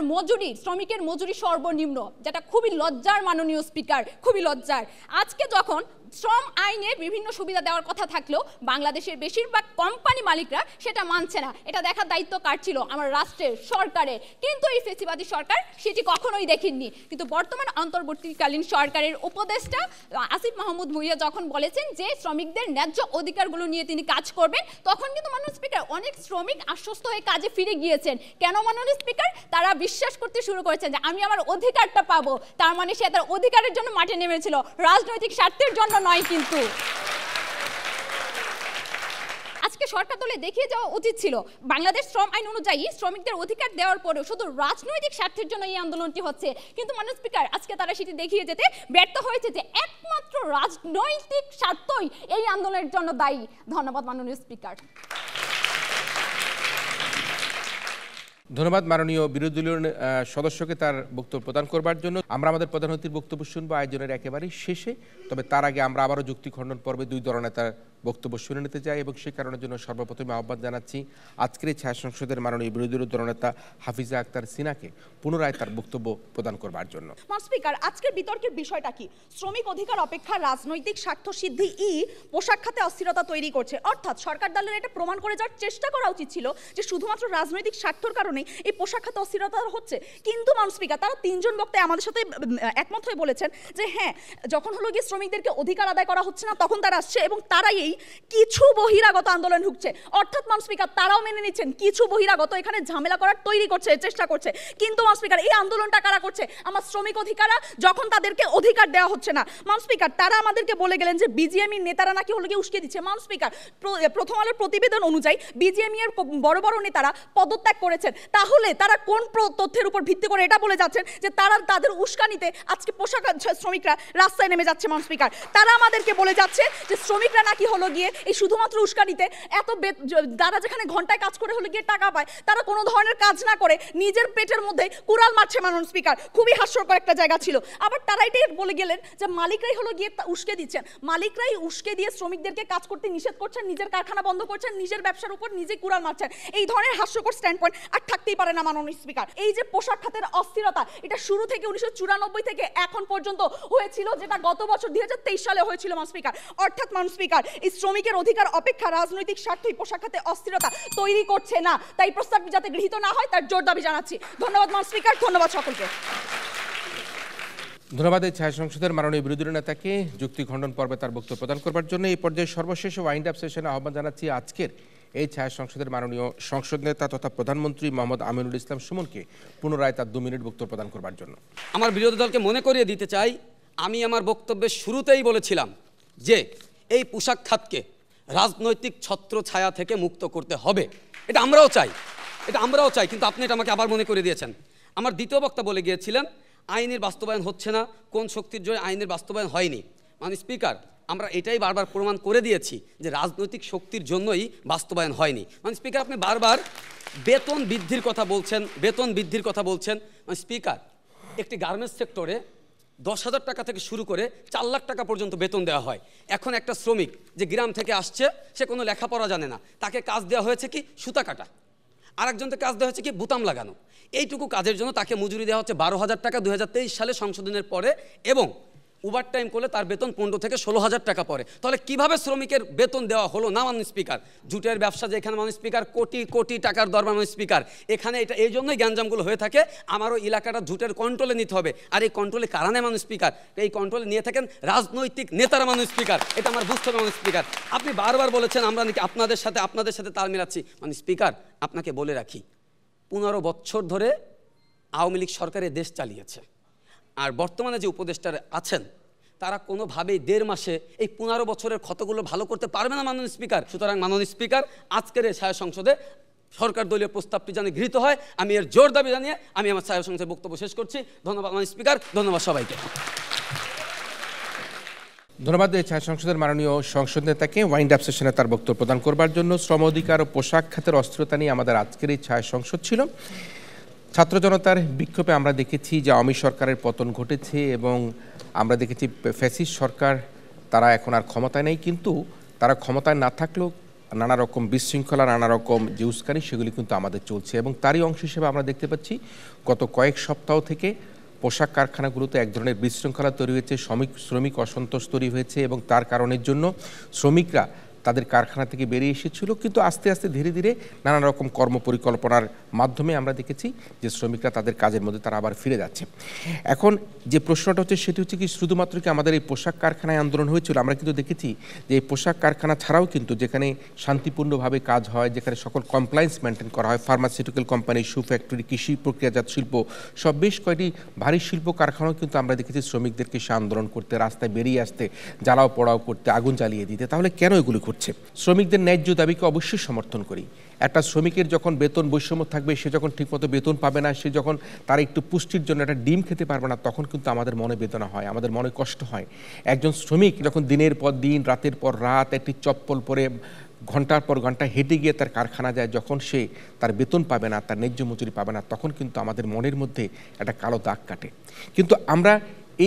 শ্রমিকের মজুরি সর্বনিম্ন, যেটা খুবই লজ্জার মাননীয় স্পিকার, খুবই লজ্জার। আজকে যখন শ্রম আইনে বিভিন্ন সুবিধা দেওয়ার কথা থাকলেও বাংলাদেশের বেশিরভাগ কোম্পানি মালিকরা সেটা মানছে না। এটা দেখার দায়িত্ব কার ছিল? আমার রাষ্ট্রের, সরকারের। কিন্তু এই ফেসিবাদী সরকার সেটি কখনোই দেখেননি। কিন্তু বর্তমান অন্তর্বর্তীকালীন সরকারের উপদেষ্টা আসিফ মাহমুদ ভুঁইয়া যখন বলেছেন যে শ্রমিকদের ন্যায্য অধিকারগুলো নিয়ে তিনি কাজ করবেন, তখন কিন্তু মাননীয় স্পিকার অনেক শ্রমিক আশ্বস্ত হয়ে কাজে ফিরে গিয়েছেন। কেন মাননীয় স্পিকার? তারা বিশ্বাস করতে শুরু করেছেন যে আমি আমার অধিকারটা পাবো। তার মানে সে তার অধিকারের জন্য মাঠে নেমেছিল, রাজনৈতিক স্বার্থের জন্য নয়। কিন্তু আজকে সরকার দলে দেখিয়ে যাওয়া উচিত ছিল বাংলাদেশ শ্রম আইন অনুযায়ী শ্রমিকদের অধিকার দেওয়ার পরেও শুধু রাজনৈতিক স্বার্থের জন্য এই আন্দোলনটি হচ্ছে। কিন্তু মাননীয় স্পিকার আজকে তারা সেটি দেখিয়ে যেতে ব্যর্থ হয়েছে যে একমাত্র রাজনৈতিক স্বার্থই এই আন্দোলনের জন্য দায়ী। ধন্যবাদ মাননীয় স্পিকার। ধন্যবাদ মাননীয় বিরোধী দলীয় সদস্যকে তার বক্তব্য প্রদান করবার জন্য। আমরা আমাদের প্রধান অতিথির বক্তব্য শুনবো আয়োজনের একেবারেই শেষে। তবে তার আগে আমরা আবারও যুক্তি খণ্ডন পর্বে দুই দলনেতার বক্তব্য শুনে নিতে চাই এবং সেই কারণের জন্য সর্বপ্রথমে আহ্বান জানাচ্ছি আজকের এই ছায়া সংসদের মাননীয় বিরোধী দলীয় দলনেতা হাফিজা আক্তার সিনাকে পুনরায় তার বক্তব্য প্রদান করবার জন্য। স্পিকার, আজকের বিতর্কের বিষয়টা কি? শ্রমিক অধিকার অপেক্ষা রাজনৈতিক স্বার্থ সিদ্ধি পোশাক খাতে অস্থিরতা তৈরি করছে। অর্থাৎ সরকার দলের এটা প্রমাণ করে যাওয়ার চেষ্টা করা উচিত ছিল যে শুধুমাত্র রাজনৈতিক স্বার্থের কারণে এই পোশাক খাতে অস্থিরতা হচ্ছে। কিন্তু মাননীয় স্পিকার, তারা তিনজন বক্তায় আমাদের সাথে একমত হয়ে বলেছেন যে হ্যাঁ, যখন হলো গিয়ে শ্রমিকদেরকে অধিকার আদায় করা হচ্ছে না তখন তারা আসছে এবং তারাই এই কিছু বহিরাগত আন্দোলন ঢুকছে। অর্থাৎ মাননীয় স্পিকার, তারাও মেনে নিচ্ছেন কিছু বহিরাগত এখানে ঝামেলা করার তৈরি করছে, চেষ্টা করছে। কিন্তু মাননীয় স্পিকার, এই আন্দোলনটা কারা করছে? আমার শ্রমিক অধিকাররা, যখন তাদেরকে অধিকার দেওয়া হচ্ছে না। মাননীয় স্পিকার, তারা আমাদেরকে বলে গেলেন যে বিজিএমই নেতারা নাকি হলো গিয়ে উস্কে দিচ্ছে। মাননীয় স্পিকার, প্রথম আলোর প্রতিবেদন অনুযায়ী বিজিএমই এর বড় বড় নেতারা পদত্যাগ করেছেন। তাহলে তারা কোন তথ্যের উপর ভিত্তি করে এটা বলে যাচ্ছেন যে তারা তাদের উস্কানিতে আজকে পোশাক শ্রমিকরা রাস্তায় নেমে যাচ্ছে? মাননীয় স্পিকার, তারা আমাদেরকে বলে যাচ্ছে যে শ্রমিকরা নাকি হলো গিয়ে এই শুধুমাত্র উস্কানিতে তারা যেখানে ঘন্টায় কাজ করে হলো গিয়ে টাকা পায়, তারা কোনো ধরনের কাজ না করে নিজের পেটের মধ্যে কুড়াল মারছে। মাননীয় স্পিকার, খুবই হাস্যকর একটা জায়গা ছিল। আবার তারা এটাই বলে গেলেন যে মালিকরাই হলো গিয়ে উস্কে দিচ্ছেন, মালিকরাই উস্কে দিয়ে শ্রমিকদেরকে কাজ করতে নিষেধ করছেন, নিজের কারখানা বন্ধ করছেন, নিজের ব্যবসার উপর নিজে কুড়াল মারছেন। এই ধরনের হাস্যকর স্ট্যান্ড পয়েন্ট আর থাকতেই পারে না মাননীয় স্পিকার। এই যে পোশাক খাতের অস্থিরতা, এটা শুরু থেকে 1994 থেকে এখন পর্যন্ত হয়েছিল, যেটা গত বছর 2023 সালে হয়েছিল মাননীয় স্পিকার। অর্থাৎ মাননীয় স্পিকার, এই শ্রমিকের অধিকার অপেক্ষা রাজনৈতিক স্বার্থই পোশাক খাতে অস্থিরতা তৈরি করছে না। তাই প্রস্তাব যাতে গৃহীত না হয় তার জোর দাবি জানাচ্ছি। ধন্যবাদ মাননীয় স্পিকার, ধন্যবাদ সকলকে। ধন্যবাদ এই ছায়া সংসদের মাননীয় বিরোধী নেতাকে যুক্তি খণ্ডন পর্বে তার বক্তব্য প্রদান করবার জন্য। এই পর্যায়ে সর্বশেষ ওয়াইন্ড আপ সেশনে আহ্বান জানাচ্ছি আজকের এই ছায়া সংসদের মাননীয় সংসদ নেতা তথা প্রধানমন্ত্রী মোহাম্মদ আমিনুল ইসলাম সুমনকে পুনরায় তার 2 মিনিট বক্তব্য প্রদান করবার জন্য। আমার বিরোধী দলকে মনে করিয়ে দিতে চাই, আমি আমার বক্তব্যের শুরুতেই বলেছিলাম যে এই পোশাক খাতকে রাজনৈতিক ছত্র ছায়া থেকে মুক্ত করতে হবে। এটা আমরাও চাই, কিন্তু আপনি এটা আমাকে আবার মনে করে দিয়েছেন। আমার দ্বিতীয় বক্তা বলে গিয়েছিলেন আইনের বাস্তবায়ন হচ্ছে না, কোন শক্তির জন্য আইনের বাস্তবায়ন হয়নি। মাননীয় স্পিকার, আমরা এটাই বারবার প্রমাণ করে দিয়েছি যে রাজনৈতিক শক্তির জন্যই বাস্তবায়ন হয়নি। মাননীয় স্পিকার, আপনি বারবার বেতন বৃদ্ধির কথা বলছেন। মাননীয় স্পিকার, একটি গার্মেন্টস সেক্টরে 10,000 টাকা থেকে শুরু করে 4 লাখ টাকা পর্যন্ত বেতন দেওয়া হয়। এখন একটা শ্রমিক যে গ্রাম থেকে আসছে, সে কোনো লেখাপড়া জানে না, তাকে কাজ দেওয়া হয়েছে কি সুতা কাটা, আরেকজনকে কাজ দেওয়া হয়েছে কি বুতাম লাগানো। এইটুকু কাজের জন্য তাকে মজুরি দেওয়া হচ্ছে 12,000 টাকা 2023 সালে সংশোধনের পরে, এবং ওভার টাইম করলে তার বেতন 15 থেকে 16,000 টাকা পড়ে। তাহলে কিভাবে শ্রমিকের বেতন দেওয়া হলো না মাননীয় স্পিকার? জুটের ব্যবসা যেখানে মাননীয় স্পিকার কোটি কোটি টাকার দরবার মাননীয় স্পিকার, এখানে এটা এই জন্যই গ্যাঞ্জামগুলো হয়ে থাকে। আমারও এলাকাটা জুটের কন্ট্রোলে নিতে হবে। আর এই কন্ট্রোলে কারা নেয় মাননীয় স্পিকার? এই কন্ট্রোলে নিয়ে থাকেন রাজনৈতিক নেতারা মাননীয় স্পিকার। এটা আমার বুঝতে হবে মাননীয় স্পিকার। আপনি বারবার বলেছেন আমরা নাকি আপনাদের সাথে তাল মিলাচ্ছি। মাননীয় স্পিকার, আপনাকে বলে রাখি 15 বছর ধরে আওয়ামী লীগ সরকারের দেশ চালিয়েছে, আর বর্তমানে যে উপদেষ্টারা আছেন তারা কোনোভাবেই 1.5 মাসে এই 15 বছরের ক্ষতগুলো ভালো করতে পারবে না মাননীয় স্পিকার। সুতরাং মাননীয় স্পিকার, আজকের এই ছায়া সংসদে সরকার দলীয় প্রস্তাবটি যেন গৃহীত হয়, আমি এর জোর দাবি জানিয়ে আমি আমার ছায়া সংসদের বক্তব্য শেষ করছি। ধন্যবাদ মাননীয় স্পিকার, ধন্যবাদ সবাইকে। ধন্যবাদ এই ছায়া সংসদের মাননীয় সংসদ নেতাকে ওয়াইন্ড আপ সেশনে তার বক্তব্য প্রদান করবার জন্য। শ্রম অধিকার ও পোশাক খাতের অস্থিরতা নিয়ে আমাদের আজকের এই ছায়া সংসদ ছিল। ছাত্র জনতার বিক্ষোভে আমরা দেখেছি যে আওয়ামী সরকারের পতন ঘটেছে এবং আমরা দেখেছি ফ্যাসিস্ট সরকার তারা এখন আর ক্ষমতায় নেই, কিন্তু তারা ক্ষমতায় না থাকলেও নানা রকম বিশৃঙ্খলা, নানা রকম যে উস্কানি সেগুলি কিন্তু আমাদের চলছে এবং তারই অংশ হিসেবে আমরা দেখতে পাচ্ছি গত কয়েক সপ্তাহ থেকে পোশাক কারখানাগুলোতে এক ধরনের বিশৃঙ্খলা তৈরি হয়েছে, শ্রমিক অসন্তোষ তৈরি হয়েছে এবং তার কারণের জন্য শ্রমিকরা তাদের কারখানা থেকে বেরিয়ে এসেছিল। কিন্তু আস্তে আস্তে ধীরে ধীরে নানা রকম কর্মপরিকল্পনার মাধ্যমে আমরা দেখেছি যে শ্রমিকরা তাদের কাজের মধ্যে তারা আবার ফিরে যাচ্ছে। এখন যে প্রশ্নটা হচ্ছে সেটি হচ্ছে কি শুধুমাত্র কি আমাদের এই পোশাক কারখানায় আন্দোলন হয়েছিল? আমরা কিন্তু দেখেছি যে এই পোশাক কারখানা ছাড়াও কিন্তু যেখানে শান্তিপূর্ণভাবে কাজ হয়, যেখানে সকল কমপ্লায়েন্স মেনটেন করা হয়, ফার্মাসিউটিক্যাল কোম্পানি, শু ফ্যাক্টরি, কৃষি প্রক্রিয়াজাত শিল্প সব বেশ কয়েকটি ভারী শিল্প কারখানাও কিন্তু আমরা দেখেছি শ্রমিকদেরকে সে আন্দোলন করতে, রাস্তায় বেরিয়ে আসতে, জ্বালাও পোড়াও করতে, আগুন জ্বালিয়ে দিতে। তাহলে কেন এগুলো করছে? শ্রমিকদের ন্যায্য দাবিকে অবশ্যই সমর্থন করি। একটা শ্রমিকের যখন বেতন বৈষম্য থাকবে, সে যখন ঠিকমতো বেতন পাবে না, সে যখন তার একটু পুষ্টির জন্য একটা ডিম খেতে পারবে না, তখন কিন্তু আমাদের মনে বেদনা হয়, আমাদের মনে কষ্ট হয়। একজন শ্রমিক যখন দিনের পর দিন, রাতের পর রাত একটি চপ্পল পরে ঘন্টার পর ঘন্টা হেঁটে গিয়ে তার কারখানা যায়, যখন সে তার বেতন পাবে না, তার ন্যায্য মজুরি পাবে না, তখন কিন্তু আমাদের মনের মধ্যে একটা কালো দাগ কাটে। কিন্তু আমরা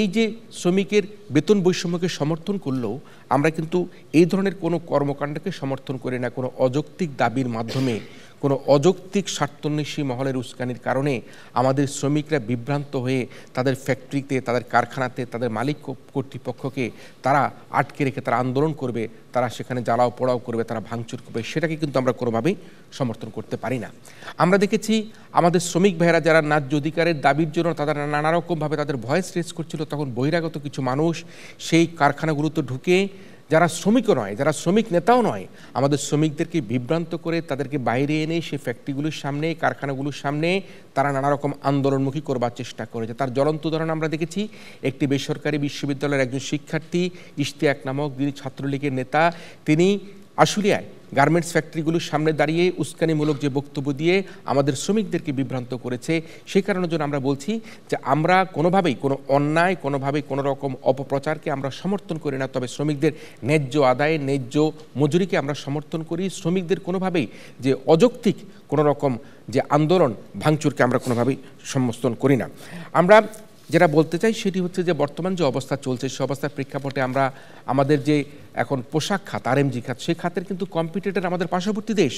এই যে শ্রমিকের বেতন বৈষম্যকে সমর্থন করলেও আমরা কিন্তু এই ধরনের কোনো কর্মকাণ্ডকে সমর্থন করি না। কোনো অযৌক্তিক দাবির মাধ্যমে, কোনো অযৌক্তিক স্বার্থান্বেষী মহলের উস্কানির কারণে আমাদের শ্রমিকরা বিভ্রান্ত হয়ে তাদের ফ্যাক্টরিতে, তাদের কারখানাতে, তাদের মালিক কর্তৃপক্ষকে তারা আটকে রেখে তারা আন্দোলন করবে, তারা সেখানে জ্বালাও পোড়াও করবে, তারা ভাঙচুর করবে, সেটাকে কিন্তু আমরা কোনোভাবেই সমর্থন করতে পারি না। আমরা দেখেছি আমাদের শ্রমিক ভাইয়েরা যারা ন্যায্য অধিকারের দাবির জন্য তারা নানা রকমভাবে তাদের ভয়েস রেজ করছিল, তখন বহিরাগত কিছু মানুষ সেই কারখানাগুলোতে ঢুকে, যারা শ্রমিকও নয়, যারা শ্রমিক নেতাও নয়, আমাদের শ্রমিকদেরকে বিভ্রান্ত করে তাদেরকে বাইরে এনে সেই ফ্যাক্টরিগুলোর সামনে, কারখানাগুলোর সামনে তারা নানা রকম আন্দোলনমুখী করবার চেষ্টা করেছে। তার জ্বলন্ত উদাহরণ আমরা দেখেছি একটি বেসরকারি বিশ্ববিদ্যালয়ের একজন শিক্ষার্থী ইশতিয়াক নামক, যিনি ছাত্রলীগের নেতা, তিনি আশুলিয়ায় গার্মেন্টস ফ্যাক্টরিগুলোর সামনে দাঁড়িয়ে উস্কানিমূলক যে বক্তব্য দিয়ে আমাদের শ্রমিকদেরকে বিভ্রান্ত করেছে। সেই কারণের জন্য আমরা বলছি যে আমরা কোনোভাবেই কোনো অন্যায়, কোনোভাবেই কোনো রকম অপপ্রচারকে আমরা সমর্থন করি না, তবে শ্রমিকদের ন্যায্য আদায়, ন্যায্য মজুরিকে আমরা সমর্থন করি। শ্রমিকদের কোনোভাবেই যে অযৌক্তিক কোনো রকম যে আন্দোলন, ভাঙচুরকে আমরা কোনোভাবেই সমর্থন করি না। আমরা যেটা বলতে চাই সেটি হচ্ছে যে বর্তমান যে অবস্থা চলছে, সে অবস্থার প্রেক্ষাপটে আমরা আমাদের যে এখন পোশাক খাত, আরএমজি খাত, সেই খাতের কিন্তু কম্পিটিটর আমাদের পার্শ্ববর্তী দেশ,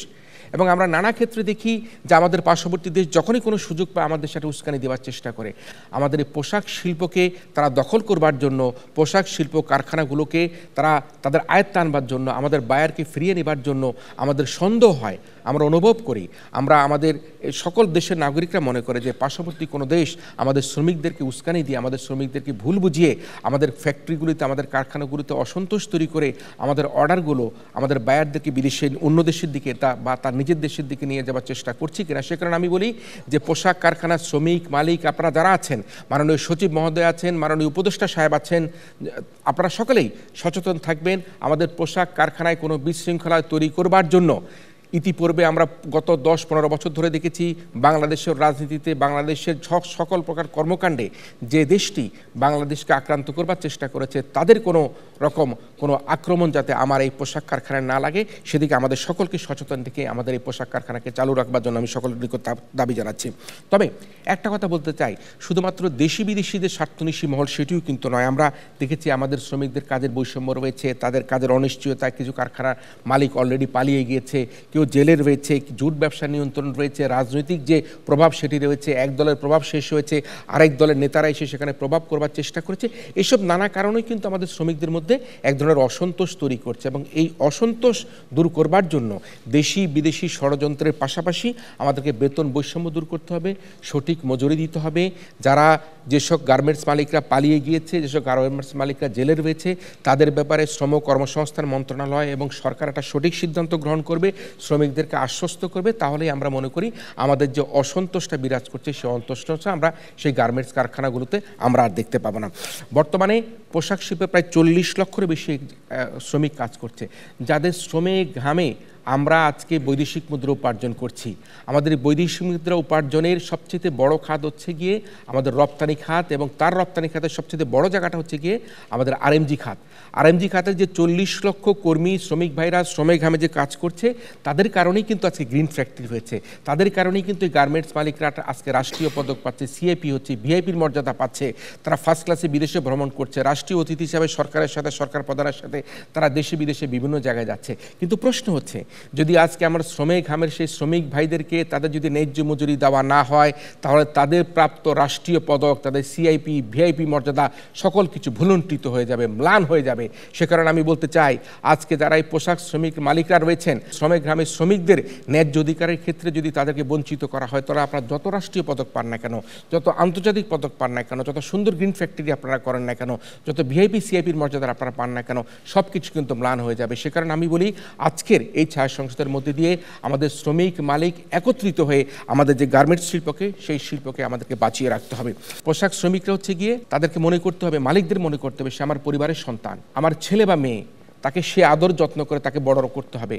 এবং আমরা নানা ক্ষেত্রে দেখি যে আমাদের পার্শ্ববর্তী দেশ যখনই কোনো সুযোগ পায় আমাদের সাথে উস্কানি দেওয়ার চেষ্টা করে। আমাদের এই পোশাক শিল্পকে তারা দখল করবার জন্য, পোশাক শিল্প কারখানাগুলোকে তারা তাদের আয়ত্তে আনবার জন্য, আমাদের বায়ারকে ফিরিয়ে নেবার জন্য আমাদের সন্দেহ হয়, আমরা অনুভব করি। আমরা আমাদের সকল দেশের নাগরিকরা মনে করে যে পার্শ্ববর্তী কোনো দেশ আমাদের শ্রমিকদেরকে উস্কানি দিয়ে, আমাদের শ্রমিকদেরকে ভুল বুঝিয়ে আমাদের ফ্যাক্টরিগুলিতে, আমাদের কারখানাগুলিতে অসন্তোষ তৈরি করে আমাদের অর্ডারগুলো আমাদের বায়ারদেরকে বিদেশে, অন্য দেশের দিকে বা তার নিজের দেশের দিকে নিয়ে যাওয়ার চেষ্টা করছি কিনা। সে কারণে আমি বলি যে পোশাক কারখানার শ্রমিক, মালিক, আপনারা যারা আছেন, মাননীয় সচিব মহোদয় আছেন, মাননীয় উপদেষ্টা সাহেব আছেন, আপনারা সকলেই সচেতন থাকবেন আমাদের পোশাক কারখানায় কোনো বিশৃঙ্খলা তৈরি করবার জন্য। ইতিপূর্বে আমরা গত 10-15 বছর ধরে দেখেছি বাংলাদেশের রাজনীতিতে, বাংলাদেশের সকল প্রকার কর্মকাণ্ডে যে দেশটি বাংলাদেশকে আক্রান্ত করবার চেষ্টা করেছে, তাদের কোনো রকম কোনো আক্রমণ যাতে আমার এই পোশাক কারখানায় না লাগে, সেদিকে আমাদের সকলকে সচেতন থেকে আমাদের এই পোশাক কারখানাকে চালু রাখবার জন্য আমি সকলের নিকট দাবি জানাচ্ছি। তবে একটা কথা বলতে চাই, শুধুমাত্র দেশি বিদেশিদের স্বার্থন্বেষী মহল সেটিও কিন্তু নয়। আমরা দেখেছি আমাদের শ্রমিকদের কাজের বৈষম্য রয়েছে, তাদের কাজের অনিশ্চয়তা, কিছু কারখানার মালিক অলরেডি পালিয়ে গিয়েছে, কেউ জেলে রয়েছে, জুট ব্যবসা নিয়ন্ত্রণ রয়েছে, রাজনৈতিক যে প্রভাব সেটি রয়েছে, এক দলের প্রভাব শেষ হয়েছে, আরেক দলের নেতারা এসে সেখানে প্রভাব করবার চেষ্টা করেছে। এসব নানা কারণেই কিন্তু আমাদের শ্রমিকদের মধ্যে এক ধরনের অসন্তোষ তৈরি করছে, এবং এই অসন্তোষ দূর করবার জন্য দেশি বিদেশি ষড়যন্ত্রের পাশাপাশি আমাদেরকে বেতন বৈষম্য দূর করতে হবে, সঠিক মজুরি দিতে হবে। যারা যেসব গার্মেন্টস মালিকরা পালিয়ে গিয়েছে, যেসব গার্মেন্টস মালিকরা জেলে রয়েছে, তাদের ব্যাপারে শ্রম কর্মসংস্থান মন্ত্রণালয় এবং সরকার একটা সঠিক সিদ্ধান্ত গ্রহণ করবে, শ্রমিকদেরকে আশ্বস্ত করবে। তাহলেই আমরা মনে করি আমাদের যে অসন্তোষটা বিরাজ করছে, সেই অসন্তোষটা আমরা সেই গার্মেন্টস কারখানাগুলোতে আমরা আর দেখতে পাবো না। বর্তমানে পোশাক শিল্পে প্রায় 40 লক্ষের বেশি শ্রমিক কাজ করছে, যাদের শ্রমে ঘামে আমরা আজকে বৈদেশিক মুদ্রা উপার্জন করছি। আমাদের বৈদেশিক মুদ্রা উপার্জনের সবচেয়ে বড় খাত হচ্ছে গিয়ে আমাদের রপ্তানি খাত, এবং তার রপ্তানি খাতের সবচেয়ে বড় জায়গাটা হচ্ছে গিয়ে আমাদের আরএমজি খাত। আরএমজি খাতের যে 40 লক্ষ কর্মী, শ্রমিক ভাইরা শ্রমে ঘামে যে কাজ করছে, তাদের কারণেই কিন্তু আজকে গ্রিন ফ্যাক্টরি হয়েছে, তাদের কারণেই কিন্তু গার্মেন্টস মালিকরা আজকে রাষ্ট্রীয় পদক পাচ্ছে, সিআইপি হচ্ছে, ভিআইপির মর্যাদা পাচ্ছে, তারা ফার্স্ট ক্লাসে বিদেশে ভ্রমণ করছে, রাষ্ট্রীয় অতিথি হিসাবে সরকারের সাথে, সরকার প্রধানের সাথে তারা দেশে বিদেশে বিভিন্ন জায়গায় যাচ্ছে। কিন্তু প্রশ্ন হচ্ছে যদি আজকে আমার শ্রমিক ঘামের সেই শ্রমিক ভাইদেরকে তাদের যদি ন্যায্য মজুরি দেওয়া না হয়, তাহলে তাদের প্রাপ্ত রাষ্ট্রীয় পদক, তাদের সিআইপি ভিআইপি মর্যাদা সকল কিছু ভুলুণ্ঠিত হয়ে যাবে, ম্লান হয়ে যাবে। সে কারণে আমি বলতে চাই, আজকে যারা এই পোশাক শ্রমিক মালিকরা রয়েছেন, শ্রমিক গ্রামের শ্রমিকদের ন্যায্য অধিকারের ক্ষেত্রে যদি তাদেরকে বঞ্চিত করা হয়, তাহলে আপনারা যত রাষ্ট্রীয় পদক পান না কেন, যত আন্তর্জাতিক পদক পান না কেন, যত সুন্দর গ্রিন ফ্যাক্টরি আপনারা করেন না কেন, যত ভিআইপি সিআইপির মর্যাদা আপনারা পান না কেন, সব কিছু কিন্তু ম্লান হয়ে যাবে। সে কারণে আমি বলি, আজকের এই ছায়া সংসদের মধ্যে দিয়ে আমাদের শ্রমিক মালিক একত্রিত হয়ে আমাদের যে গার্মেন্টস শিল্পকে, সেই শিল্পকে আমাদেরকে বাঁচিয়ে রাখতে হবে। পোশাক শ্রমিকরা হচ্ছে গিয়ে তাদেরকে মনে করতে হবে, মালিকদের মনে করতে হবে সে আমার পরিবারের সন্তান, আমার ছেলে বা মেয়ে, তাকে সে আদর যত্ন করে তাকে বড় করতে হবে।